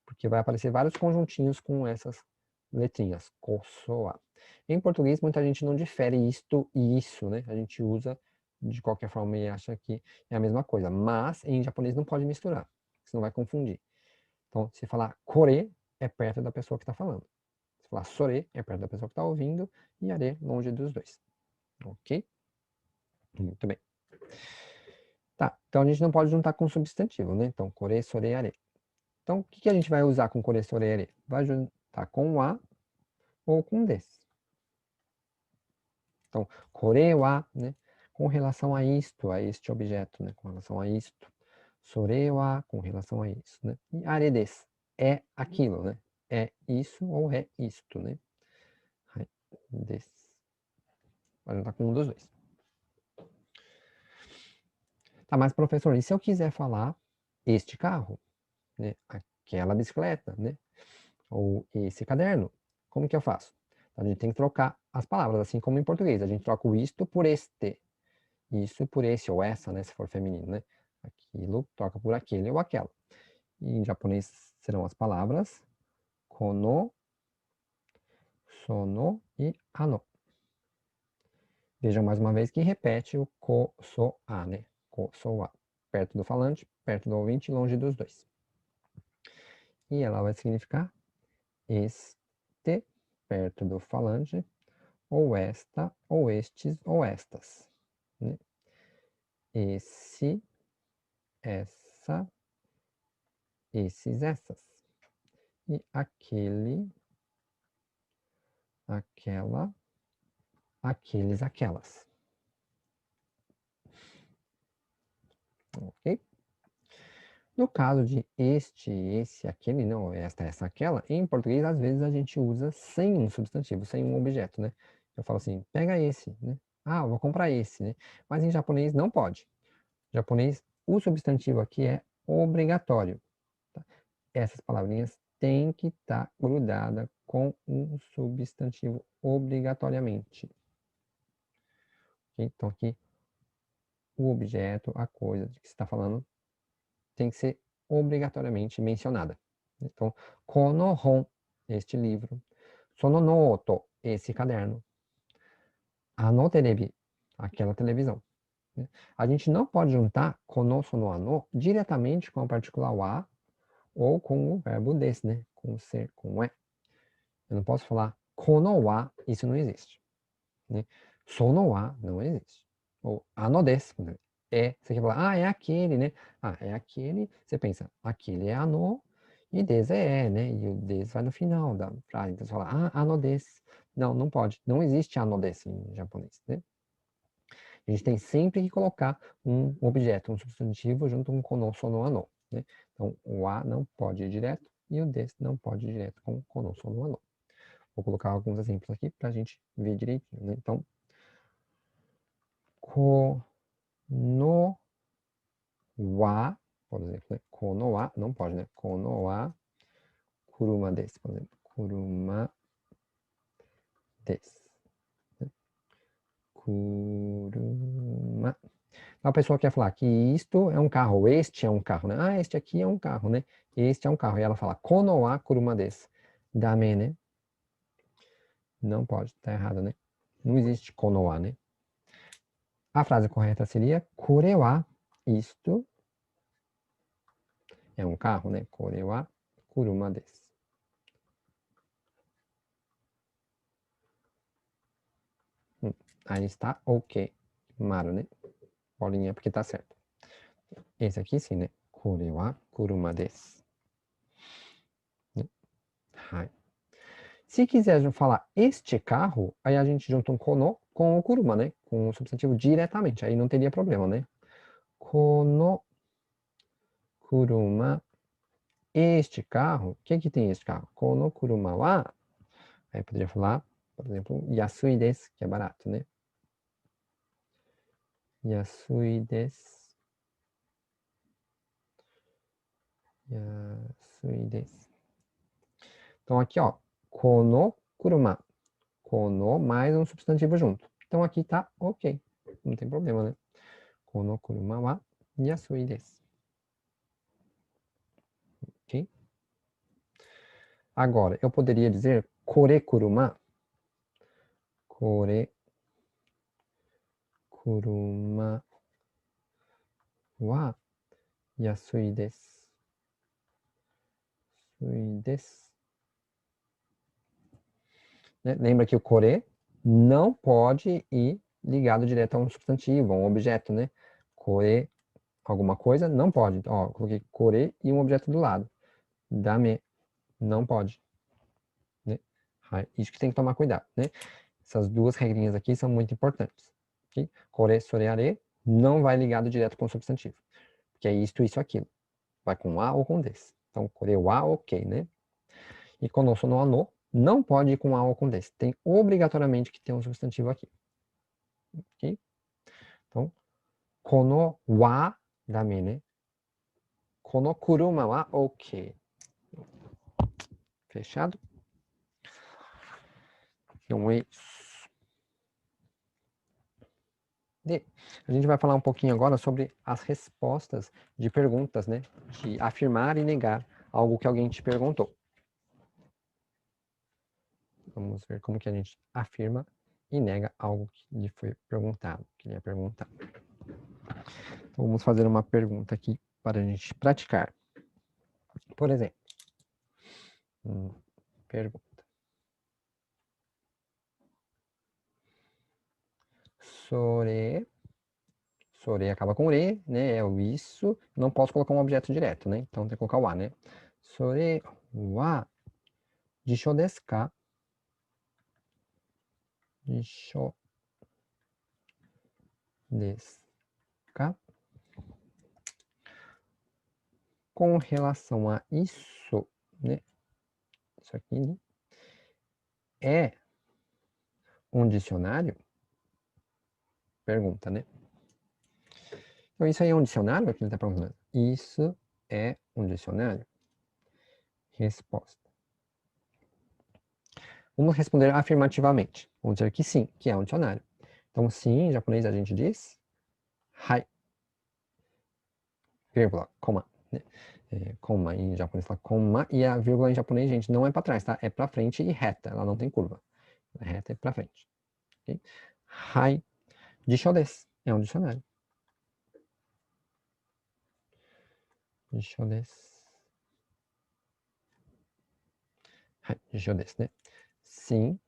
Porque vai aparecer vários conjuntinhos com essas letrinhas, ko, so, a. Em português, muita gente não difere isto e isso, né? A gente usa de qualquer forma e acha que é a mesma coisa. Mas em japonês não pode misturar, senão vai confundir. Então, se falar kore, é perto da pessoa que está falando. Se falar sore, é perto da pessoa que está ouvindo. E are, longe dos dois. Ok? Muito bem. Tá, então a gente não pode juntar com substantivo, né? Então, kore, sore, are. Então, o que a gente vai usar com kore, sore, are? Vai juntar com a ou com des. Então, kore wa, né? Com relação a isto, a este objeto, né? Com relação a isto. Sore wa, com relação a isso, né? E are des, é aquilo, né? é isso ou é isto, né? Desu. Vai juntar com um dos dois. Tá, mas professor, e se eu quiser falar este carro, né? Aquela bicicleta, né? Ou esse caderno, como que eu faço? Então, a gente tem que trocar as palavras, assim como em português. A gente troca o isto por este. Isso por esse ou essa, né? Se for feminino, né? Aquilo troca por aquele ou aquela. E em japonês serão as palavras kono, sono e ano. Vejam mais uma vez que repete o ko, so, a, né? Ko, so, a. Perto do falante, perto do ouvinte, longe dos dois. E ela vai significar este, perto do falante, ou esta, ou estes, ou estas. Né? Esse, essa, esses, essas. E aquele, aquela, aqueles, aquelas. Ok? No caso de este, esse, aquele, não, esta, essa, aquela, em português, às vezes a gente usa sem um substantivo, sem um objeto, né? Eu falo assim, pega esse, né? Ah, eu vou comprar esse, né? Mas em japonês não pode. Em japonês, o substantivo aqui é obrigatório. Tá? Essas palavrinhas têm que estar grudadas com um substantivo obrigatoriamente. Então aqui, o objeto, a coisa de que você está falando, tem que ser obrigatoriamente mencionada. Então, kono hon, este livro. Sono noto, esse caderno. Ano terebi, aquela televisão. A gente não pode juntar kono, sono, ano diretamente com a partícula wa ou com o verbo des, né? Com o ser, com o é. Eu não posso falar kono wa, isso não existe. Né? Sono wa não existe. Ou ano des, é, você quer falar, é aquele, né? Ah, é aquele, você pensa, aquele é ano e des é, né? E o des vai no final da frase. Então você fala, ano des. Não, não pode. Não existe ano des em japonês, né? A gente tem sempre que colocar um objeto, um substantivo junto com kono, sono, ano, né? Então o a não pode ir direto e o des não pode ir direto com kono, sono, ano. Vou colocar alguns exemplos aqui para a gente ver direitinho, né? Então, kono wa, por exemplo, né? Kono wa, não pode, né? Kono wa kuruma desu, por exemplo. Kuruma desu. Kuruma. A pessoa quer falar que isto é um carro, este é um carro, né? Ah, este aqui é um carro, né? Este é um carro. E ela fala, kono wa kuruma desu. Dame, né? Não pode, tá errado, né? Não existe kono wa, né? A frase correta seria, kore wa, isto é um carro, né? Kore wa kuruma desu. Aí está ok. Maru, né? Bolinha, porque tá certo. Esse aqui sim, né? Kore wa kuruma desu. Hai. Se quiser falar este carro, aí a gente junta um kono com o kuruma, né? Com o substantivo diretamente. Aí não teria problema, né? Kono kuruma. Este carro. O que que tem este carro? Kono kuruma wa. Aí poderia falar, por exemplo, yasui desu, que é barato, né? Yasui desu. Yasui desu. Então aqui, ó. Kono kuruma. Kono mais um substantivo junto. Então aqui tá ok. Não tem problema, né? Kono kuruma wa yasui desu. Ok? Agora, eu poderia dizer kore kuruma. Kore kuruma wa yasui desu. Yasui desu. Né? Lembra que o kore não pode ir ligado direto a um substantivo, a um objeto, né? Kore, alguma coisa, não pode. Ó, coloquei kore e um objeto do lado. Dame, não pode. Né? Isso que tem que tomar cuidado, né? Essas duas regrinhas aqui são muito importantes. Okay? Kore, sore, are não vai ligado direto com o substantivo. Porque é isto, isso, aquilo. Vai com a ou com des. Então, kore wa, ok, né? E kono, sono, no não pode ir com a ou com des. Tem obrigatoriamente que ter um substantivo aqui. Ok? Então, kono wa dame, né? Kono kuruma wa ok. Fechado? Então é isso. E a gente vai falar um pouquinho agora sobre as respostas de perguntas, né? De afirmar e negar algo que alguém te perguntou. Vamos ver como que a gente afirma e nega algo que lhe foi perguntado, que lhe é perguntado. Então, vamos fazer uma pergunta aqui para a gente praticar. Por exemplo, pergunta. Sore acaba com re, né? É o isso. Não posso colocar um objeto direto, né? Então tem que colocar o a, né? Sore wa jisho desu ka? Jisho desu ka? Com relação a isso, né? Isso aqui, né? É um dicionário? Pergunta, né? Então, isso aí é um dicionário? Que ele está perguntando. Isso é um dicionário? Resposta. Vamos responder afirmativamente. Vamos dizer que sim, que é um dicionário. Então, sim, em japonês a gente diz hai. Vírgula, coma. Né? Coma em japonês fala coma. E a vírgula em japonês, gente, não é para trás, tá? É para frente e reta. Ela não tem curva. A reta é para frente. Okay? Hai. Jisho desu. É um dicionário. Jisho desu. Hai. Jisho desu, né? Sim,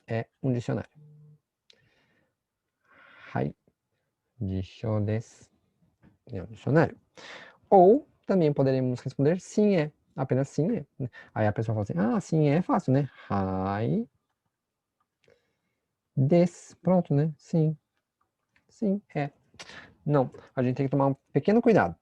é um dicionário. Hai. Jisho desu. É um dicionário. Ou também poderemos responder sim é. Apenas sim é. Aí a pessoa fala assim, ah, sim é fácil, né? Hai. Des. Pronto, né? Sim. Sim, é. Não, a gente tem que tomar um pequeno cuidado.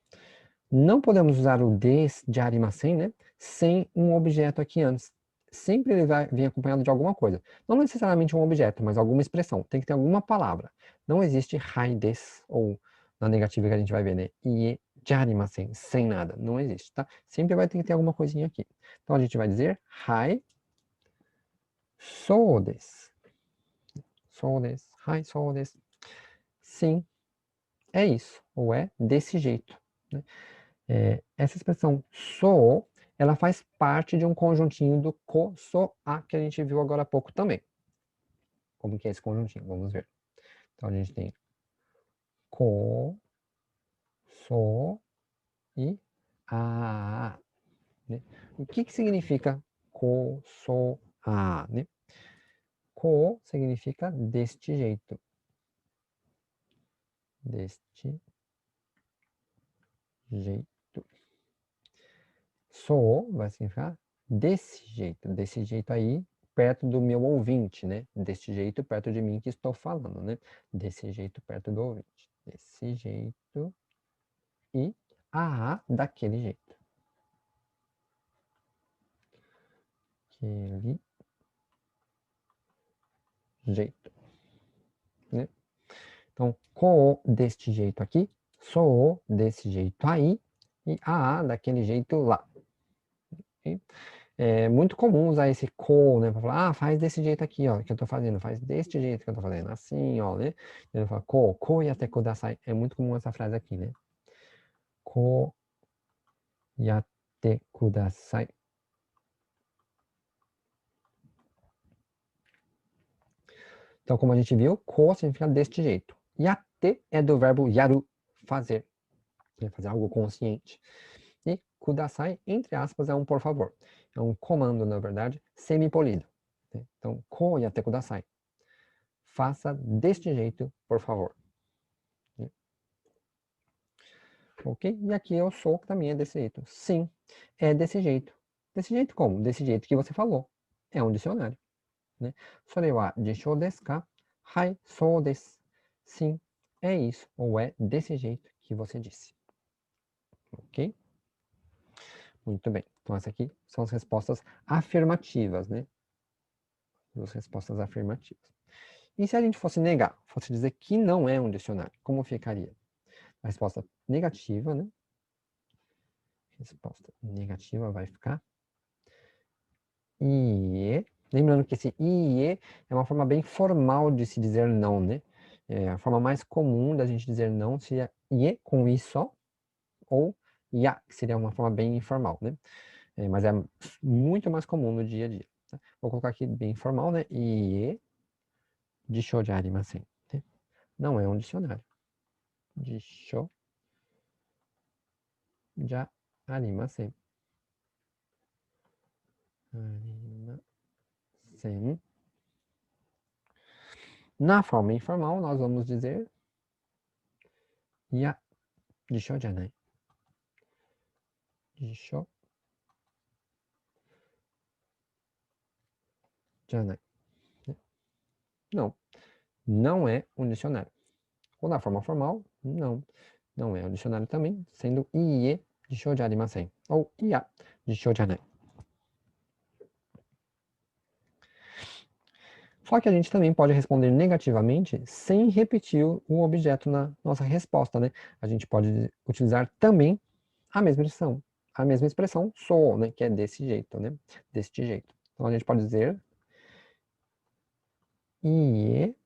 Não podemos usar o des de arimasen, né? Sem um objeto aqui antes. Sempre ele vai vir acompanhado de alguma coisa. Não necessariamente um objeto, mas alguma expressão. Tem que ter alguma palavra. Não existe hai des, ou na negativa que a gente vai ver, né? Ie de arimasen, sem nada. Não existe, tá? Sempre vai ter que ter alguma coisinha aqui. Então a gente vai dizer hai sou desu. Sou desu. Hai sou desu. Sim, é isso. Ou é desse jeito. Né? Essa expressão sou, ela faz parte de um conjuntinho do ko, so, a, que a gente viu agora há pouco também. Como que é esse conjuntinho? Vamos ver. Então, a gente tem ko, so e a. Né? O que significa ko, so, a? Né? Ko significa deste jeito. Deste jeito. So vai significar desse jeito aí, perto do meu ouvinte, né? Desse jeito, perto de mim que estou falando, né? Desse jeito, perto do ouvinte. Desse jeito e daquele jeito. Aquele jeito, né? Então, ko deste jeito aqui, so desse jeito aí e daquele jeito lá. Okay? É muito comum usar esse ko, né? Pra falar, faz desse jeito aqui, ó, que eu tô fazendo. Faz deste jeito que eu tô fazendo. Assim, ó, né? Ele fala, ko yate kudasai. É muito comum essa frase aqui, né? Ko yate kudasai. Então, como a gente viu, ko significa deste jeito. Yate é do verbo yaru, fazer. Fazer algo consciente. E kudasai, entre aspas, é um por favor. É um comando, na verdade, semi-polido. Então, ko yate kudasai. Faça deste jeito, por favor. Ok? E aqui eu sou, que também é desse jeito. Sim, é desse jeito. Desse jeito como? Desse jeito que você falou. É um dicionário. Né? Sore wa jishou desu ka? Hai, sou desu. Sim, é isso. Ou é desse jeito que você disse. Ok? Muito bem. Então, essas aqui são as respostas afirmativas, né? As respostas afirmativas. E se a gente fosse negar, fosse dizer que não é um dicionário, como ficaria? A resposta negativa, né? Resposta negativa vai ficar IE. Lembrando que esse IE é uma forma bem formal de se dizer não, né? A forma mais comum da gente dizer não seria IE com I só, ou IA, que seria uma forma bem informal, né? Mas é muito mais comum no dia a dia. Tá? Vou colocar aqui bem formal, né? IE Disho de arimasen. Não é um dicionário. Disho de arimasen. Arimasen. Na forma informal, nós vamos dizer Ya Disho janai. Disho janai. Não. Não é um dicionário. Ou na forma formal, não. Não é um dicionário também, sendo IE Disho de arimasen. Ou IA Disho janai. Só que a gente também pode responder negativamente sem repetir o objeto na nossa resposta, né? A gente pode utilizar também a mesma expressão sou, né? Que é desse jeito, né? Deste jeito. Então a gente pode dizer Ie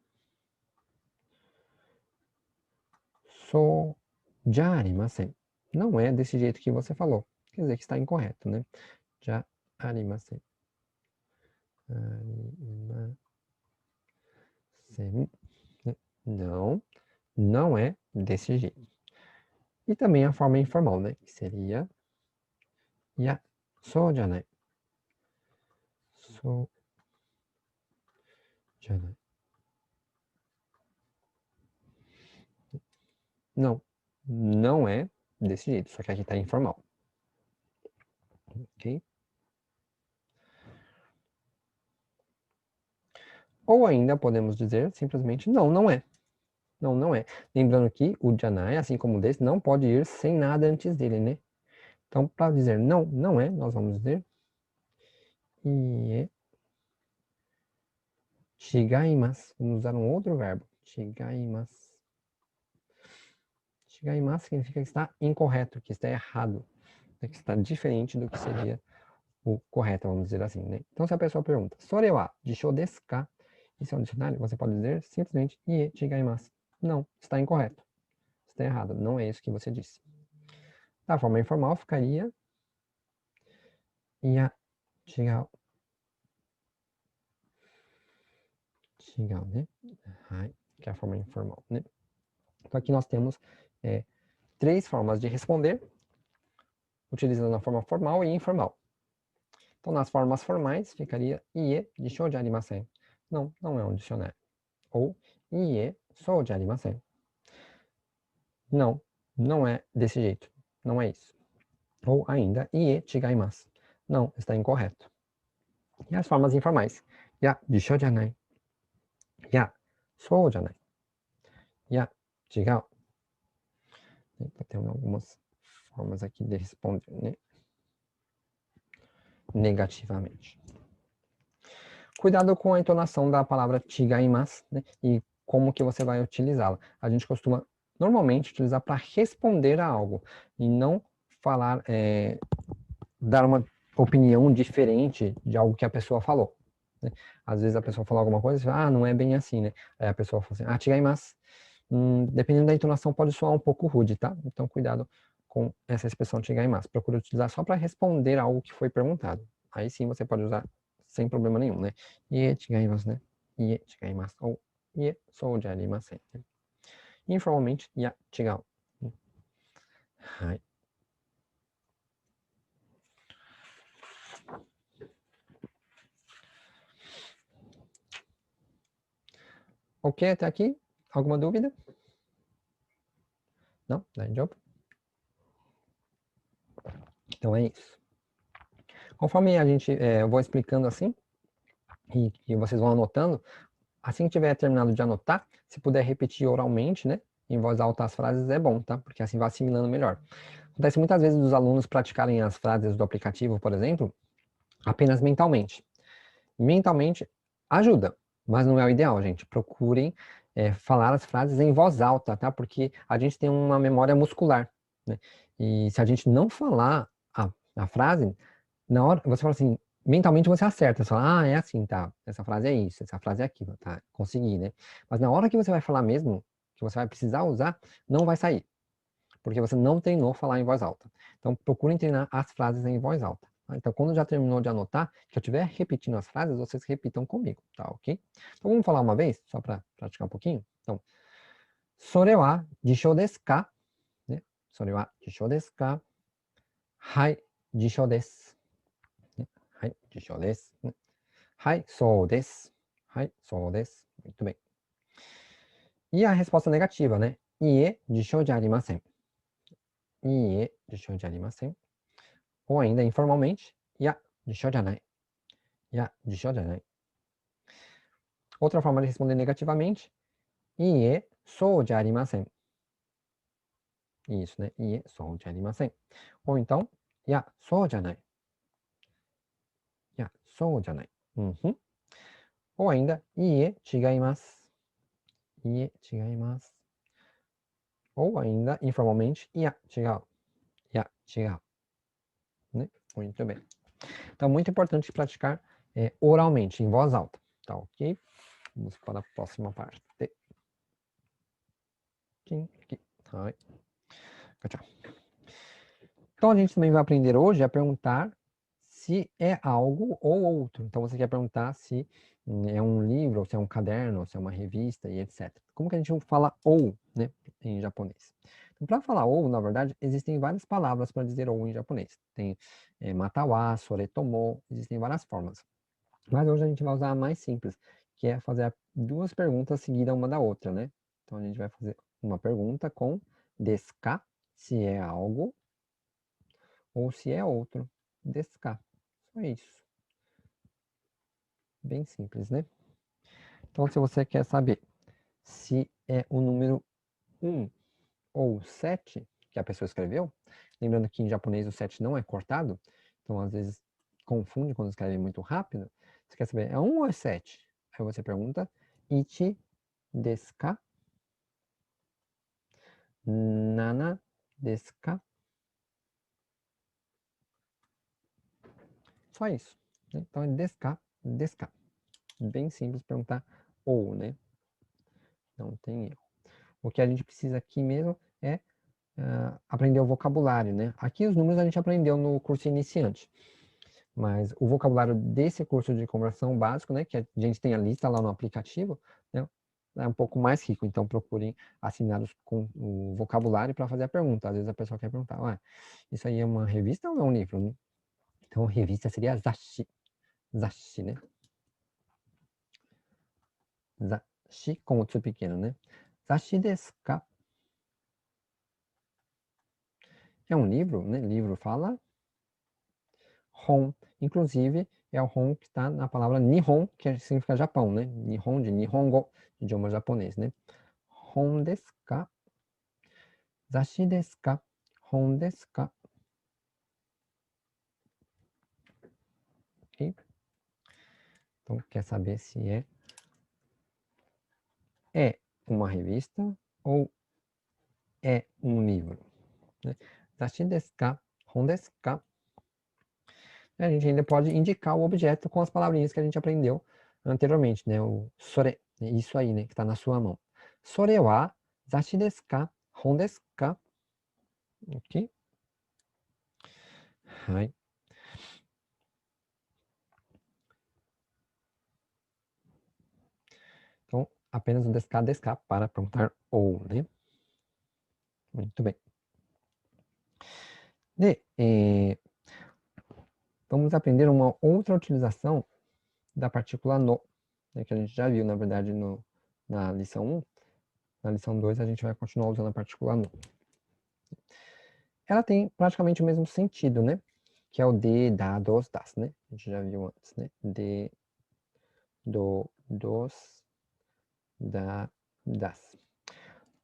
sou já arimasen. Não é desse jeito que você falou. Quer dizer que está incorreto, né? Já arimasen. Arimasen. Não, não é desse jeito. E também a forma informal, né? Que seria Ya sou janai. Sou janai. Não, não é desse jeito, só que aqui está informal. Ok? Ou ainda podemos dizer simplesmente não, não é. Não, não é. Lembrando que o janai, assim como o desse, não pode ir sem nada antes dele, né? Então, para dizer não, não é, nós vamos dizer ie chigaimasu. Vamos usar um outro verbo. Chigaimasu. Chigaimasu significa que está incorreto, que está errado, que está diferente do que seria o correto, vamos dizer assim, né? Então, se a pessoa pergunta, sore wa jishou desu ka? Isso é um dicionário, você pode dizer simplesmente ie chigaimasu. Não, está incorreto. Está errado, não é isso que você disse. Da forma informal ficaria ia chigau. Chigau, né? Que é a forma informal, né? Então, aqui nós temos 3 formas de responder, utilizando a forma formal e informal. Então, nas formas formais, ficaria ie jishou de arimasen. Não, não é um dicionário. Ou ie sou de arimasen. Não, não é desse jeito. Não é isso. Ou ainda, ie chigaimasu. Não, está incorreto. E as formas informais. Ya jishou janai. Ya sou janai. Ya chigau. Tem algumas formas aqui de responder, né? Negativamente. Cuidado com a entonação da palavra chigaimasu, né? E como que você vai utilizá-la. A gente costuma normalmente utilizar para responder a algo e não falar, dar uma opinião diferente de algo que a pessoa falou. Né? Às vezes a pessoa fala alguma coisa e fala, não é bem assim, né? Aí a pessoa fala assim, chigaimasu. Dependendo da entonação pode soar um pouco rude, tá? Então cuidado com essa expressão chigaimasu. Procura utilizar só para responder algo que foi perguntado. Aí sim você pode usar sem problema nenhum, né? Ie chigaimasu, né? Ie chigaimasu. Ou ie sou de arimasen. Informalmente, ya chigau. Hai. Ok, até aqui? Alguma dúvida? Não? Daijoubu? Então é isso. Conforme eu vou explicando assim, e vocês vão anotando, assim que tiver terminado de anotar, se puder repetir oralmente, né, em voz alta as frases, é bom, tá? Porque assim vai assimilando melhor. Acontece muitas vezes dos alunos praticarem as frases do aplicativo, por exemplo, apenas mentalmente. Mentalmente ajuda, mas não é o ideal, gente. Procurem falar as frases em voz alta, tá? Porque a gente tem uma memória muscular, né? E se a gente não falar a frase, na hora, você fala assim, mentalmente você acerta, você fala, é assim, tá? Essa frase é isso, essa frase é aquilo, tá? Consegui, né? Mas na hora que você vai falar mesmo, que você vai precisar usar, não vai sair, porque você não treinou falar em voz alta. Então, procurem treinar as frases em voz alta. Tá? Então, quando já terminou de anotar, que eu estiver repetindo as frases, vocês repitam comigo, tá? Ok? Então, vamos falar uma vez, só para praticar um pouquinho? Então, それは辞書ですか? ね、それは辞書ですか? はい、辞書です。はい、辞書です。はい、そうです。はい、そうです。Muito bem. E a resposta negativa, né? いいえ、辞書じゃありません。いいえ、辞書じゃありません。Ou ainda informalmente, いや、辞書じゃない。いや、辞書じゃない。Outra forma de responder negativamente, いいえ、そうじゃありません。Isso, né? いいえ、そうじゃありません。Ou então, いや、そうじゃない。いや、そうじゃない。Uhum. Ou ainda, いいえ、違います。いいえ、違います。Ou ainda, informalmente, いや、違う。いや、違う。Né? Muito bem. Então, muito importante praticar oralmente, em voz alta. Tá ok? Vamos para a próxima parte. Aqui. Tchau. Então, a gente também vai aprender hoje a perguntar se é algo ou outro. Então, você quer perguntar se é um livro, ou se é um caderno, ou se é uma revista e etc. Como que a gente fala ou, né, em japonês? Então, para falar ou, na verdade, existem várias palavras para dizer ou em japonês. Tem matawa, soretomo, existem várias formas. Mas hoje a gente vai usar a mais simples, que é fazer duas perguntas seguidas uma da outra, né? Então, a gente vai fazer uma pergunta com desu ka, se é algo, ou se é outro. Desu ka. Só isso. Bem simples, né? Então, se você quer saber se é o número 1 ou 7 que a pessoa escreveu, lembrando que em japonês o 7 não é cortado, então às vezes confunde quando escreve muito rápido. Você quer saber, é 1 ou é 7? Aí você pergunta, ichi desu ka? Nana desu ka? Só isso. Né? Então é desu ka, desu ka. Bem simples perguntar ou, né? Não tem erro. O que a gente precisa aqui mesmo é aprender o vocabulário, né? Aqui os números a gente aprendeu no curso iniciante. Mas o vocabulário desse curso de conversão básico, né, que a gente tem a lista lá no aplicativo, né, é um pouco mais rico. Então procurem assinar com o vocabulário para fazer a pergunta. Às vezes a pessoa quer perguntar, isso aí é uma revista ou é um livro? Né? Então revista seria zashi. Zashi, né? Zashi com o tsu pequeno, né? Zashi desu ka? É um livro, né? Livro fala Hon. Inclusive, é o Hon que está na palavra Nihon, que significa Japão, né? Nihon de Nihongo, idioma japonês, né? Hon desu ka? Zashi desu ka? Hon desu ka? Ok? Então, quer saber se é uma revista ou é um livro? Né? Zashi desu ka? Hon desu ka? A gente ainda pode indicar o objeto com as palavrinhas que a gente aprendeu anteriormente, né? O sore, isso aí, né? Que está na sua mão. Sore wa zashi desu ka? Hon desu ka? Ok? Hai. Então, apenas um desca para perguntar ou, né? Muito bem. Vamos aprender uma outra utilização da partícula no, né, que a gente já viu, na verdade, na lição 1. Na lição 2, a gente vai continuar usando a partícula no. Ela tem praticamente o mesmo sentido, né? Que é o de, da, dos, das, né? A gente já viu antes, né? De, do, dos, da, das.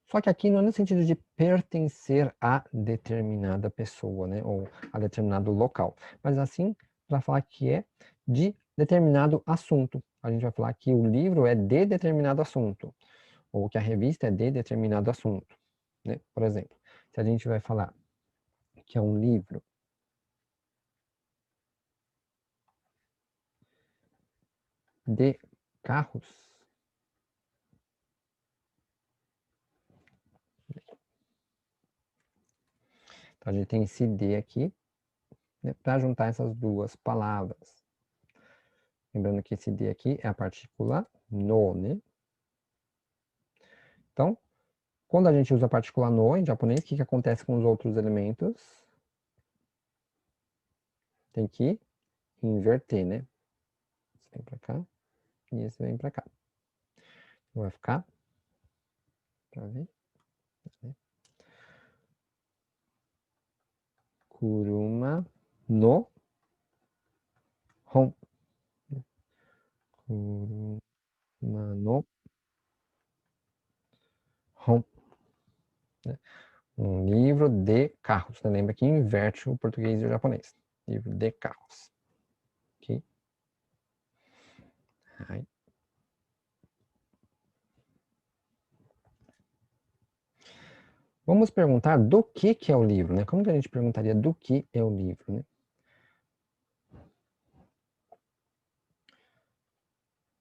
Só que aqui não é no sentido de pertencer a determinada pessoa, né? Ou a determinado local. Mas assim, para falar que é de determinado assunto. A gente vai falar que o livro é de determinado assunto. Ou que a revista é de determinado assunto, né? Por exemplo, se a gente vai falar que é um livro de carros, então a gente tem esse de aqui, né, para juntar essas duas palavras. Lembrando que esse de aqui é a partícula no, né? Então, quando a gente usa a partícula no em japonês, o que acontece com os outros elementos? Tem que inverter, né? Esse vem para cá e esse vem para cá. Então, vai ficar, para ver, kuruma no hon. Kuruma no hon. Né? Um livro de carros. Você lembra que inverte o português e o japonês. Livro de carros. Ok? Aí. Vamos perguntar do que é o livro, né? Como que a gente perguntaria do que é o livro, né?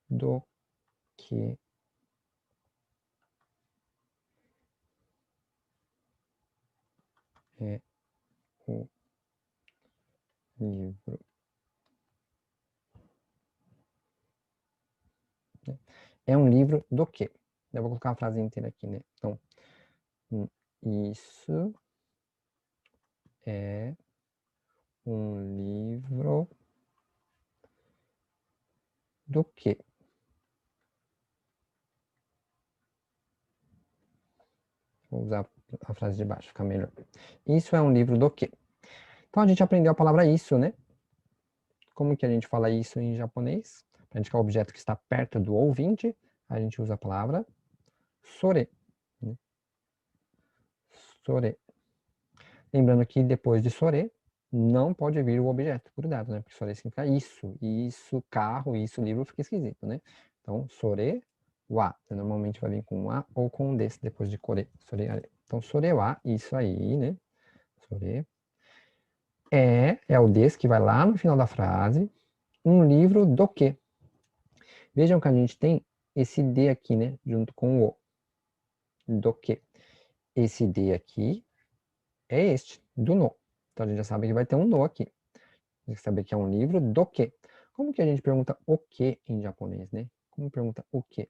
Do que é o livro? É um livro do quê? Eu vou colocar a frase inteira aqui, né? Então, isso é um livro do quê? Vou usar a frase de baixo, fica melhor. Isso é um livro do quê? Então, a gente aprendeu a palavra isso, né? Como que a gente fala isso em japonês? Para indicar o objeto que está perto do ouvinte, a gente usa a palavra sore. Né? Sore. Lembrando que depois de sore, não pode vir o objeto grudado, né? Porque sore significa isso. Isso, carro, isso, livro, fica esquisito, né? Então, sore wa. Normalmente vai vir com a ou com um desse depois de kore. Sore are. Então, sore wa, isso aí, né? Sore. É o desse que vai lá no final da frase. Um livro do quê? Vejam que a gente tem esse D aqui, né? Junto com o do que. Esse D aqui é este, do no. Então a gente já sabe que vai ter um no aqui. Tem que saber que é um livro do que. Como que a gente pergunta o que em japonês, né? Como pergunta o que?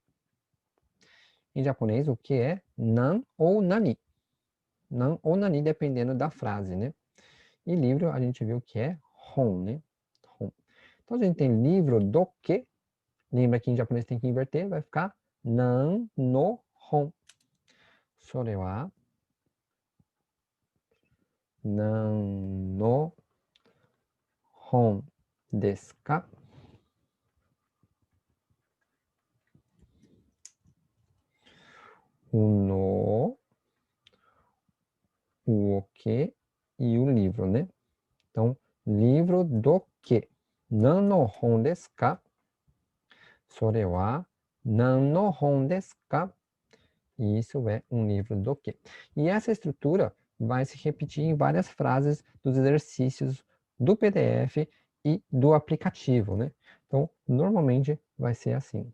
Em japonês, o que é nan ou nani. Nan ou nani, dependendo da frase, né? E livro, a gente viu que é hon, né? Hon. Então a gente tem livro do que. Lembra que em japonês tem que inverter, vai ficar nan no hon. それは何の本ですか? O no, o que e o livro, né? Então, livro do que? 何の本ですか? それは何の本ですか? E isso é um livro do que. E essa estrutura vai se repetir em várias frases dos exercícios do PDF e do aplicativo, né? Então, normalmente vai ser assim.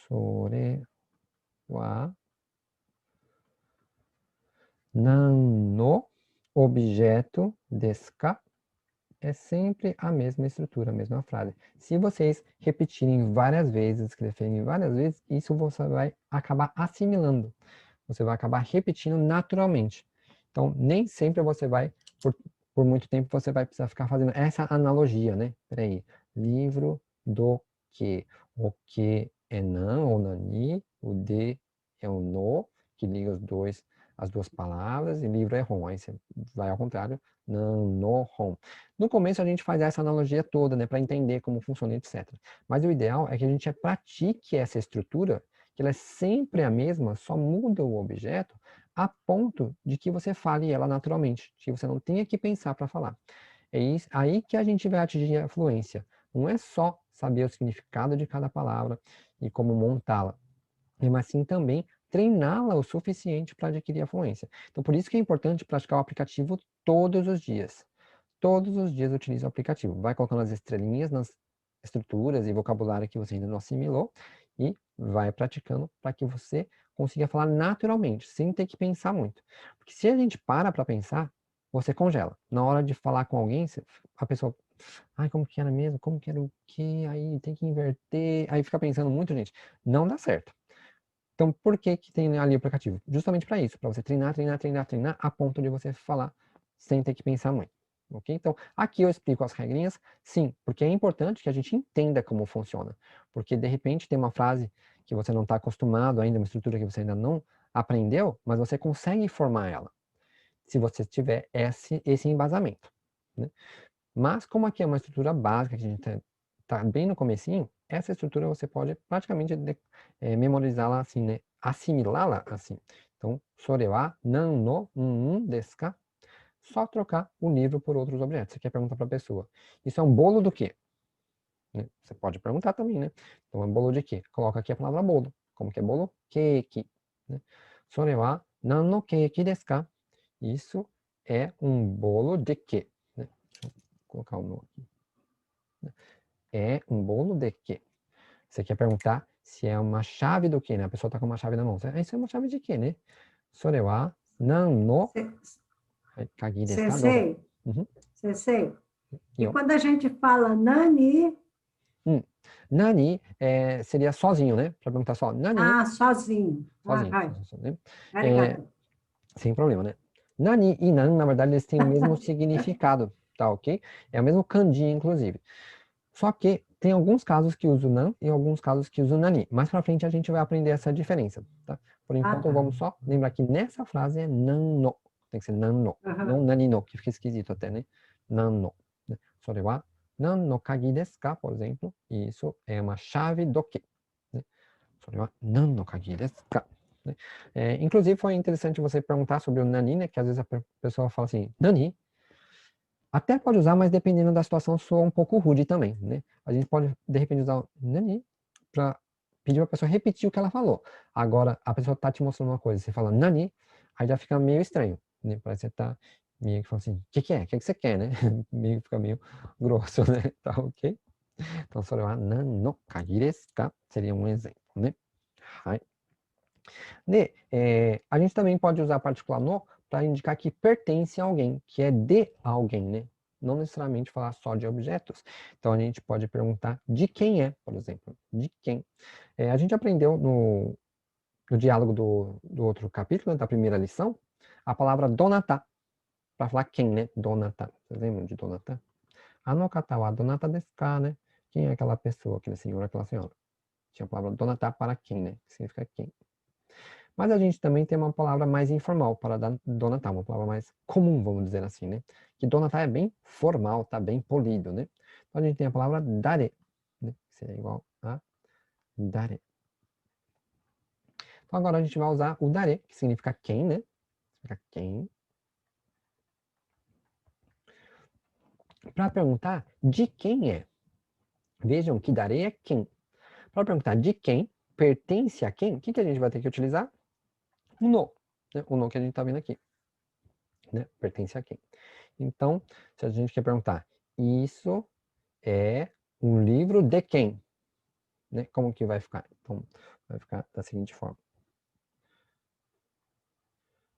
Sore wa nan no objeto desu ka? É sempre a mesma estrutura, a mesma frase. Se vocês repetirem várias vezes, escreverem várias vezes, isso você vai acabar assimilando. Você vai acabar repetindo naturalmente. Então, nem sempre você vai, por muito tempo, você vai precisar ficar fazendo essa analogia, né? Peraí, livro do que? O que é nan ou nani, o de é o no, que liga as duas palavras, e livro é hon. Aí você vai ao contrário, nan, no, hon. No começo a gente faz essa analogia toda, né, para entender como funciona, etc. Mas o ideal é que a gente pratique essa estrutura que ela é sempre a mesma, só muda o objeto a ponto de que você fale ela naturalmente, que você não tenha que pensar para falar. É isso, aí que a gente vai atingir a fluência. Não é só saber o significado de cada palavra e como montá-la, mas sim também treiná-la o suficiente para adquirir a fluência. Então, por isso que é importante praticar o aplicativo todos os dias. Todos os dias utilize o aplicativo. Vai colocando as estrelinhas nas estruturas e vocabulário que você ainda não assimilou e vai praticando para que você consiga falar naturalmente, sem ter que pensar muito. Porque se a gente para pensar, você congela. Na hora de falar com alguém, a pessoa, ai, como que era mesmo? Como que era o quê? Aí tem que inverter. Aí fica pensando muito, gente. Não dá certo. Então, por que que tem ali o aplicativo? Justamente para isso, para você treinar, treinar, treinar, treinar, a ponto de você falar sem ter que pensar muito. Ok? Então, aqui eu explico as regrinhas, sim, porque é importante que a gente entenda como funciona. Porque, de repente, tem uma frase que você não está acostumado ainda, uma estrutura que você ainda não aprendeu, mas você consegue formar ela, se você tiver esse embasamento. Né? Mas, como aqui é uma estrutura básica, que a gente está bem no comecinho, essa estrutura você pode praticamente memorizá-la assim, né? Assimilá-la assim. Então, sore wa nan no desu ka? Só trocar o livro por outros objetos. Você quer perguntar para a pessoa. Isso é um bolo do quê? Né? Você pode perguntar também, né? Então, é um bolo de quê? Coloca aqui a palavra bolo. Como que é bolo? Keiki. Né? Sore wa nan no keiki desu ka? Isso é um bolo de quê? Né? Deixa eu colocar o no aqui. É um bolo de quê? Você quer perguntar se é uma chave do quê, né? A pessoa está com uma chave na mão. Isso é uma chave de quê, né? Sore wa nan no kagi desu ka? Sensei, Uhum. sensei. E Yo. quando a gente fala nani, Nani seria sozinho, né? Para perguntar só, nani, sozinho. sozinho. Ai, Né? É, arigato. sem problema, né? Nani e nan, na verdade, eles têm o mesmo significado, tá ok? É o mesmo kanji, inclusive. Só que tem alguns casos que usam nan e alguns casos que usam nani. Mais pra frente a gente vai aprender essa diferença, tá? Por enquanto, Tá. vamos só lembrar que nessa frase é nan no. Tem que ser nan no. Não nani no, que fica esquisito até, né? Nan no. Né? Sore wa nan no kagi desu ka, por exemplo. E isso é uma chave do quê? Né? Sore wa nan no kagi desu ka? Né? Inclusive, foi interessante você perguntar sobre o nani, né? Que às vezes a pessoa fala assim, nani? Até pode usar, mas dependendo da situação, soa um pouco rude também, né? A gente pode, de repente, usar o nani para pedir para a pessoa repetir o que ela falou. Agora, a pessoa tá te mostrando uma coisa, você fala nani, aí já fica meio estranho, né? Parece que você tá meio que falando assim, o que que é? O que que você quer, né? Meio fica meio grosso, né? Tá ok? Então, só levar nan no kagi desu ka seria um exemplo, né? Hai. A gente também pode usar particular no para indicar que pertence a alguém, que é de alguém, né? Não necessariamente falar só de objetos. Então a gente pode perguntar de quem é, por exemplo. De quem? A gente aprendeu no diálogo do outro capítulo, né, da primeira lição, a palavra donata, para falar quem, né? Donata. Vocês lembram de donata? Ano kata wa donata desu ka, né? Quem é aquela pessoa, aquele senhor, aquela senhora? Tinha a palavra donata para quem, né? Que significa quem. Mas a gente também tem uma palavra mais informal para donatar, uma palavra mais comum, vamos dizer assim, né? Que donatar é bem formal, tá bem polido, né? Então a gente tem a palavra dare, né? Que seria igual a dare. Então agora a gente vai usar o dare, que significa quem, né? Significa quem. Para perguntar de quem é. Vejam que dare é quem. Para perguntar de quem, pertence a quem, o que a gente vai ter que utilizar? O no. Né? O no que a gente está vendo aqui. Né? Pertence a quem. Então, se a gente quer perguntar, isso é um livro de quem? Né? Como que vai ficar? Então, vai ficar da seguinte forma.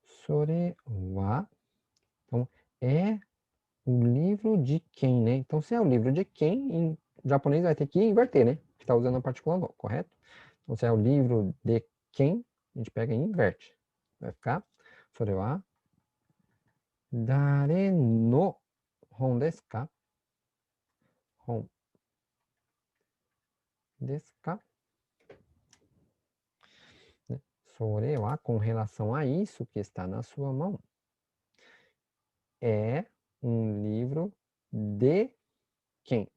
Sore wa. Então, é o livro de quem, né? Então, se é o livro de quem, em japonês vai ter que inverter, né? Que está usando a partícula no, correto? Então, se é o livro de quem, a gente pega e inverte. Vai ficar Sore wa dare no hon desu ka? Hon desu ka? Né? Sore wa, com relação a isso que está na sua mão, é um livro de quem?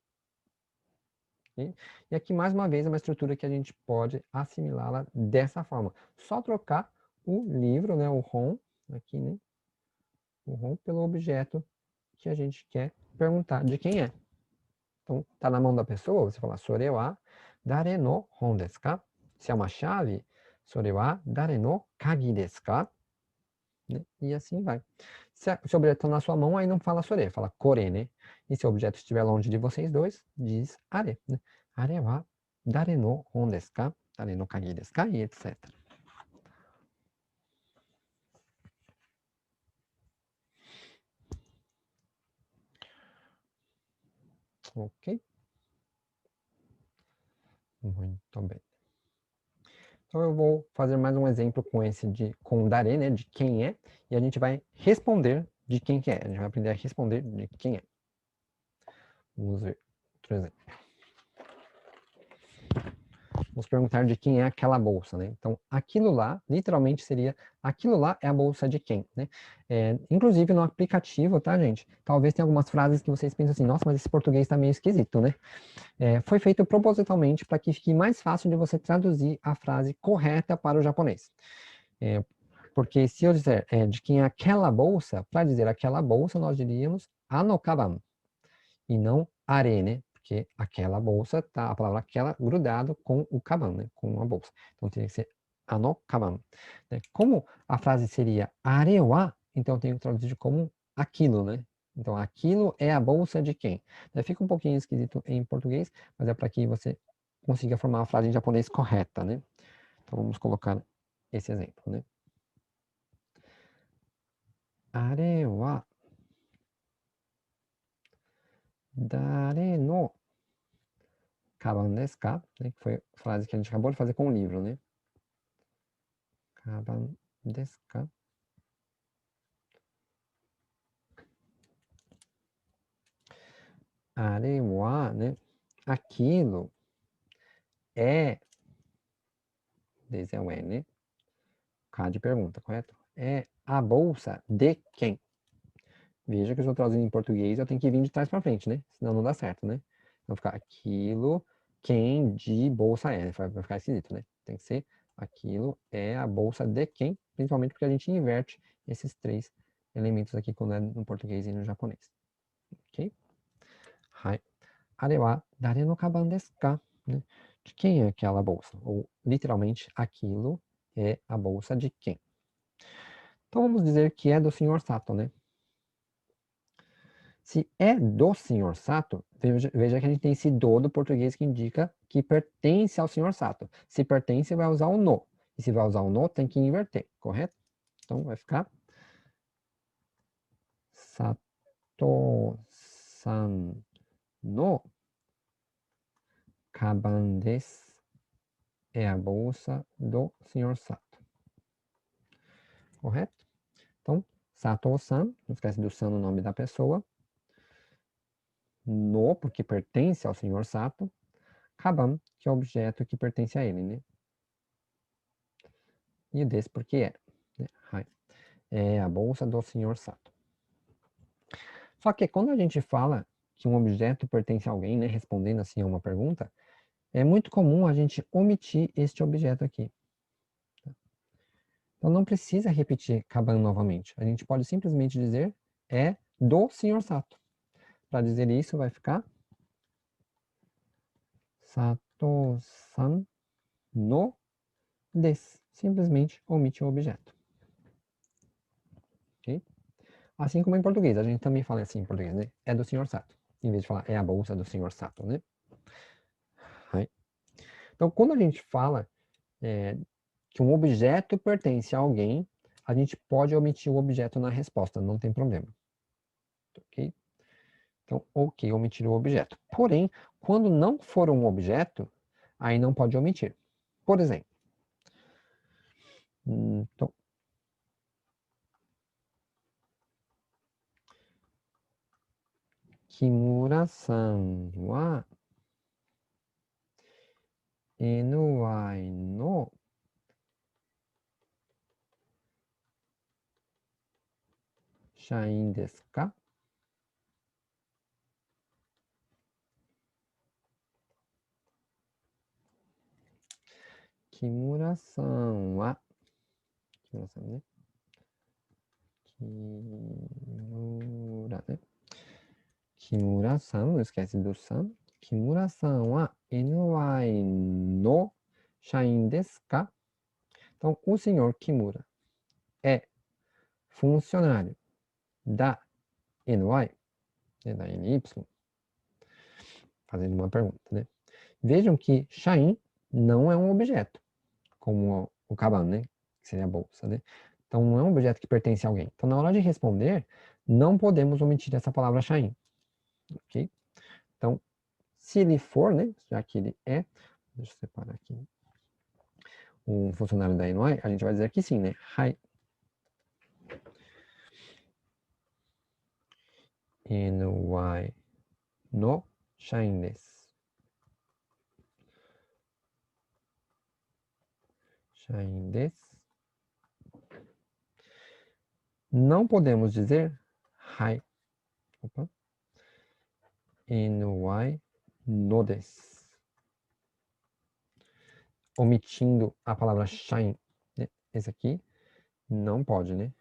Okay? E aqui, mais uma vez, é uma estrutura que a gente pode assimilá-la dessa forma. Só trocar o livro, né, o hon, aqui, né, o hon pelo objeto que a gente quer perguntar de quem é. Então, tá na mão da pessoa, você fala, sore wa dare no hon desu ka? Se é uma chave, sore wa dare no kagi desu ka? Né? E assim vai. Se o objeto está na sua mão, aí não fala sore, fala kore, né? E se o objeto estiver longe de vocês dois, diz are, né? Are wa dare no hon desu ka? Dare no kagi desu ka? E etc. Ok? Muito bem. Então eu vou fazer mais um exemplo com esse com o dare, né? De quem é. E a gente vai responder de quem que é. A gente vai aprender a responder de quem é. Vamos ver outro exemplo. Vamos perguntar de quem é aquela bolsa, né? Então, aquilo lá, literalmente seria, aquilo lá é a bolsa de quem, né? Inclusive no aplicativo, tá, gente? Talvez tenha algumas frases que vocês pensam assim, nossa, mas esse português tá meio esquisito, né? Foi feito propositalmente para que fique mais fácil de você traduzir a frase correta para o japonês. Porque se eu disser de quem é aquela bolsa, para dizer aquela bolsa, nós diríamos ano kaban, e não are, né? Porque aquela bolsa, tá, a palavra aquela grudado com o kaban, né? Com a bolsa. Então teria que ser ano kaban. Né? Como a frase seria are wa, então eu tenho que traduzir como aquilo, né? Então aquilo é a bolsa de quem? Fica um pouquinho esquisito em português, mas é para que você consiga formar a frase em japonês correta, né? Então vamos colocar esse exemplo, né? Are wa dare no kaban desu ka? Né? Que foi a frase que a gente acabou de fazer com o livro, né? Kaban desu ka? Are wa, né? Aquilo é, desde é o né? K de pergunta, correto? É a bolsa de quem? Veja que eu estou traduzindo em português, eu tenho que vir de trás para frente, né? Senão não dá certo, né? Então ficar aquilo, quem de bolsa é, vai ficar esquisito, né? Tem que ser aquilo é a bolsa de quem, principalmente porque a gente inverte esses três elementos aqui quando é no português e no japonês. Ok? Hai. Are wa dare no kaban desu ka? Né? De quem é aquela bolsa? Ou, literalmente, aquilo é a bolsa de quem? Então vamos dizer que é do Sr. Sato, né? Se é do Sr. Sato, veja que a gente tem esse do português que indica que pertence ao Sr. Sato. Se pertence, vai usar o no. E se vai usar o no, tem que inverter, correto? Então vai ficar Sato-san no kaban desu. É a bolsa do Sr. Sato. Correto? Então, Sato-san, não esquece do san no nome da pessoa. No, porque pertence ao Sr. Sato. Kaban, que é o objeto que pertence a ele, né? E desse porque é. Né? É a bolsa do Sr. Sato. Só que quando a gente fala que um objeto pertence a alguém, né, respondendo assim a uma pergunta, é muito comum a gente omitir este objeto aqui. Então não precisa repetir Kaban novamente. A gente pode simplesmente dizer é do Sr. Sato. Para dizer isso vai ficar Sato-san no desu. Simplesmente omite o objeto. Ok? Assim como em português, a gente também fala assim em português, né? É do Sr. Sato. Em vez de falar é a bolsa do Sr. Sato, né? Então, quando a gente fala que um objeto pertence a alguém, a gente pode omitir o objeto na resposta, não tem problema. Ok? Então, ok, omitir o objeto. Porém, quando não for um objeto, aí não pode omitir. Por exemplo, então, Kimura-san wa NY no shain desu ka? Kimura-san wa. Kimura-san, né? Kimura, né? Kimura-san, não esquece do san. Kimura-san wa NY no shain desu ka? Então, o senhor Kimura é funcionário da NY, né, da NY, fazendo uma pergunta, né? Vejam que shain não é um objeto, como o kaban, né? Que seria a bolsa, né? Então, não é um objeto que pertence a alguém. Então, na hora de responder, não podemos omitir essa palavra shain, ok? Então, se ele for, né? Já que ele é, deixa eu separar aqui, um funcionário da NY, a gente vai dizer que sim, né? Hai. NY no shain desu. Shain desu. Não podemos dizer hai. Opa. NY no desu. Omitindo a palavra shain. Né? Esse aqui não pode, né?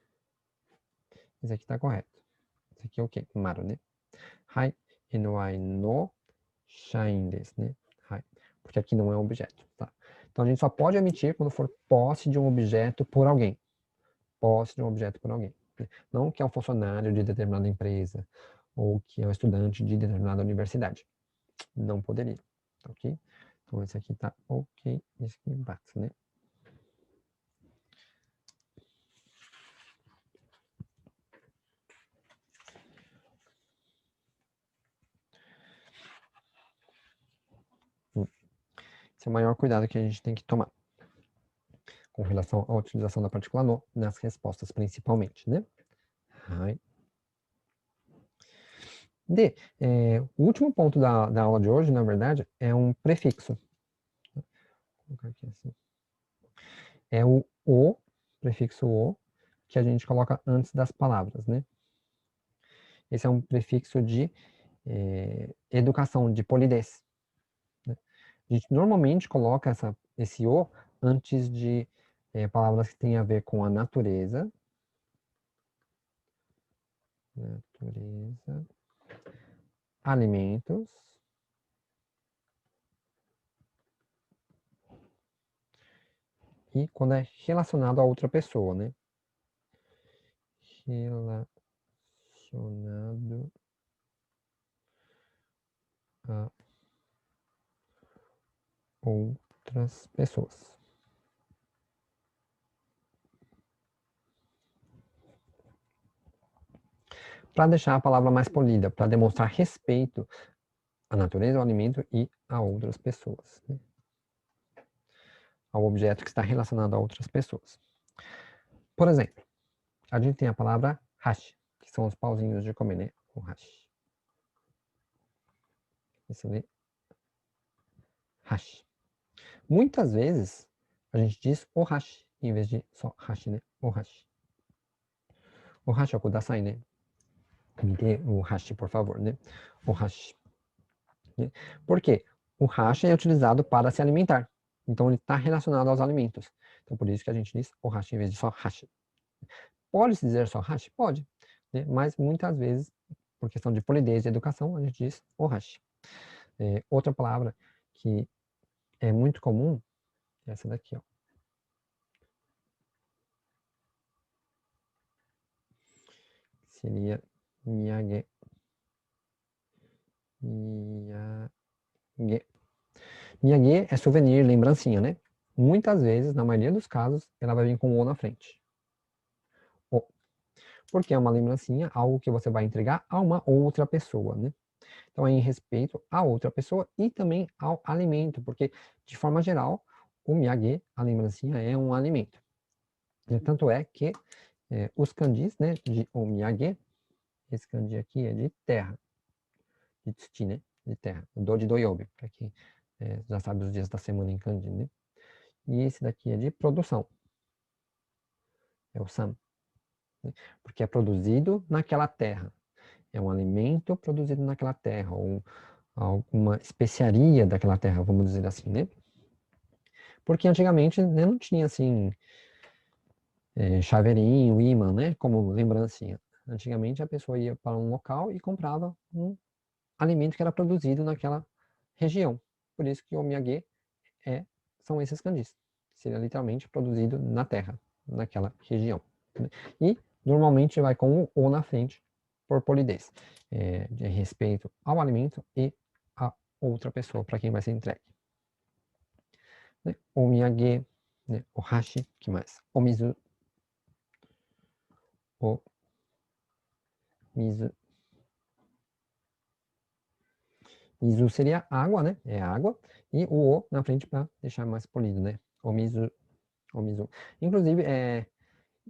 Esse aqui tá correto. Esse aqui é o quê? Maru, né? Hai. NY no shain desu, né? Hai. Porque aqui não é um objeto, tá? Então a gente só pode omitir quando for posse de um objeto por alguém. Posse de um objeto por alguém. Não que é um funcionário de determinada empresa ou que é um estudante de determinada universidade. Não poderia, ok? Então esse aqui tá ok, esse aqui bate, né? Esse é o maior cuidado que a gente tem que tomar com relação à utilização da partícula no nas respostas, principalmente, né? Hai. O último ponto da aula de hoje, na verdade, é um prefixo. Vou colocar aqui assim. É o prefixo o, que a gente coloca antes das palavras, né? Esse é um prefixo de educação, de polidez. Né? A gente normalmente coloca esse o antes de palavras que têm a ver com a natureza. Natureza. Alimentos. E quando é relacionado a outra pessoa, né? Relacionado a outras pessoas. Para deixar a palavra mais polida, para demonstrar respeito à natureza, ao alimento e a outras pessoas. Né? Ao objeto que está relacionado a outras pessoas. Por exemplo, a gente tem a palavra hashi, que são os pauzinhos de comer, né? O hashi. Esse ali, hashi. Muitas vezes, a gente diz o hashi, em vez de só hashi, né? O hashi. O hashi é o kudasai, né? Me dê o hashi, por favor, né? O hashi. Né? Por quê? O hashi é utilizado para se alimentar. Então, ele está relacionado aos alimentos. Então, por isso que a gente diz o hashi em vez de só hashi. Pode-se dizer só hashi? Pode. Né? Mas, muitas vezes, por questão de polidez e educação, a gente diz o hashi. Outra palavra que é muito comum é essa daqui, ó. Seria miyage. Miyage. Miyage é souvenir, lembrancinha, né? Muitas vezes, na maioria dos casos, ela vai vir com o na frente. O. Porque é uma lembrancinha, algo que você vai entregar a uma outra pessoa, né? Então, é em respeito à outra pessoa e também ao alimento, porque, de forma geral, o miyage, a lembrancinha, é um alimento. E, tanto é que os kanjis, né, de omiyage, esse kanji aqui é de terra, de tsuchi, né, de terra, do de doyobi, para quem já sabe os dias da semana em kanji, né. E esse daqui é de produção, é o san, né, porque é produzido naquela terra, é um alimento produzido naquela terra, ou alguma especiaria daquela terra, vamos dizer assim, né. Porque antigamente, né, não tinha, assim, chaveirinho, ímã, né, como lembrancinha. Antigamente a pessoa ia para um local e comprava um alimento que era produzido naquela região. Por isso que o omiyage são esses kanjis. Seria literalmente produzido na terra, naquela região. Né? E normalmente vai com o na frente, por polidez, de respeito ao alimento e a outra pessoa, para quem vai ser entregue. Né? Omiyage, né? O hashi, que mais? O mizu. O mizu. Mizu seria água, né? É água. E o na frente para deixar mais polido, né? O mizu. O mizu. Inclusive,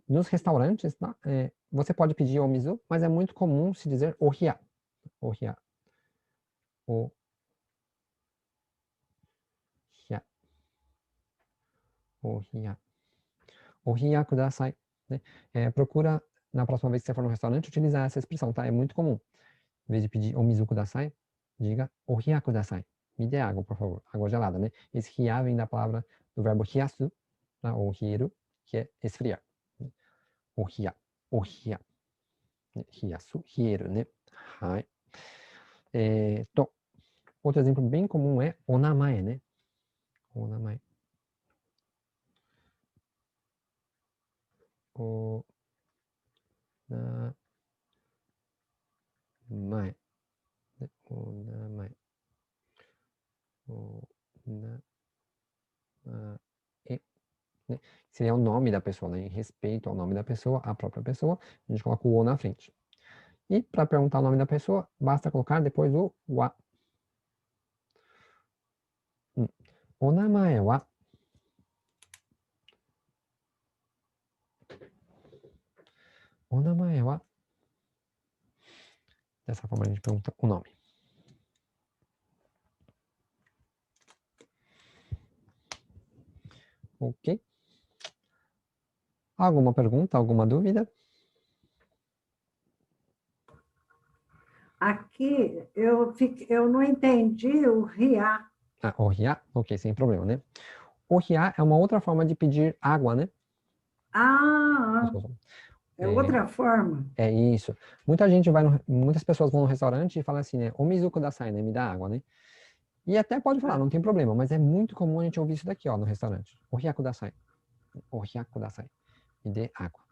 nos restaurantes, tá? Você pode pedir o mizu, mas é muito comum se dizer o hiya. O hiya. O hiya. O hiya. O hiya kudasai. Né? Procura, na próxima vez que você for no restaurante, utilizar essa expressão, tá? É muito comum. Em vez de pedir o mizu kudasai, diga o hiya kudasai. Me dê água, por favor. Água gelada, né? Esse hiya vem da palavra, do verbo hiyasu, tá? Ou hieru, que é esfriar. O hiya. O hiya. Hiyasu, hieru, né? Hai. Outro exemplo bem comum é o namae, né? O namae. O namae. O namae. O namae. Né? Seria o nome da pessoa, né? Em respeito ao nome da pessoa, a própria pessoa, a gente coloca o o na frente. E para perguntar o nome da pessoa, basta colocar depois o wa. O namae wa. O namae wa. Dessa forma a gente pergunta o nome. Ok? Alguma pergunta, alguma dúvida? Aqui eu não entendi o riá. O ria, ok, sem problema, né? O ria é uma outra forma de pedir água, né? É outra forma. É isso. Muitas pessoas vão no restaurante e falam assim, né? O mizu kudasai, né? Me dá água, né? E até pode falar, não tem problema, mas é muito comum a gente ouvir isso daqui, ó, no restaurante. O ria kudasai. O ria kudasai. Me dê água.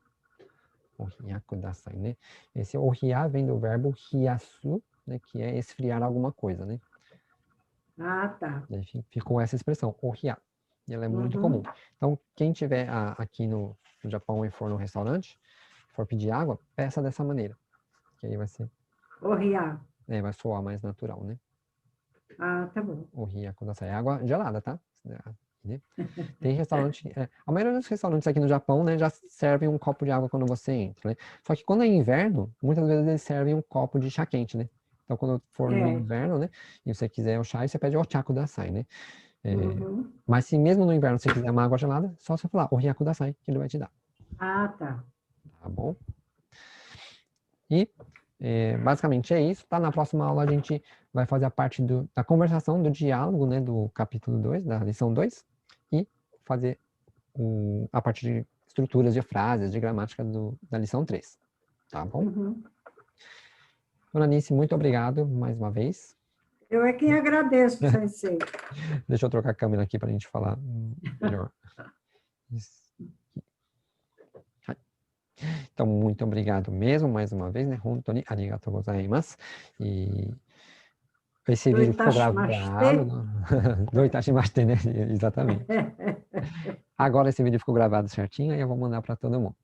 O ria kudasai, né? Esse o ria vem do verbo hiyasu, né? Que é esfriar alguma coisa, né? Tá. Ficou essa expressão, o ria. E ela é muito comum. Então, quem tiver aqui no Japão e for no restaurante, for pedir água, peça dessa maneira. Que aí vai ser... O riá. vai soar mais natural, né? Tá bom. O ria kudasai. É água gelada, tá? Tem restaurante... a maioria dos restaurantes aqui no Japão, né, já servem um copo de água quando você entra, né? Só que quando é inverno, muitas vezes eles servem um copo de chá quente, né? Então, quando for no inverno, né, e você quiser o chá, você pede o chá kudasai, né? Mas se mesmo no inverno você quiser uma água gelada, só você falar o ria kudasai, que ele vai te dar. Tá. Tá bom? E basicamente é isso, tá? Na próxima aula a gente vai fazer a parte da conversação, do diálogo, né, do capítulo 2, da lição 2, e fazer a parte de estruturas de frases, de gramática da lição 3. Tá bom? Dona Nice, muito obrigado mais uma vez. Eu é quem agradeço, Sensei. Deixa eu trocar a câmera aqui para a gente falar melhor. Então, muito obrigado mesmo, mais uma vez, né? Hontoni arigatou gozaimasu. E esse vídeo ficou gravado. Doitashimashite, né? Exatamente. Agora esse vídeo ficou gravado certinho e eu vou mandar para todo mundo.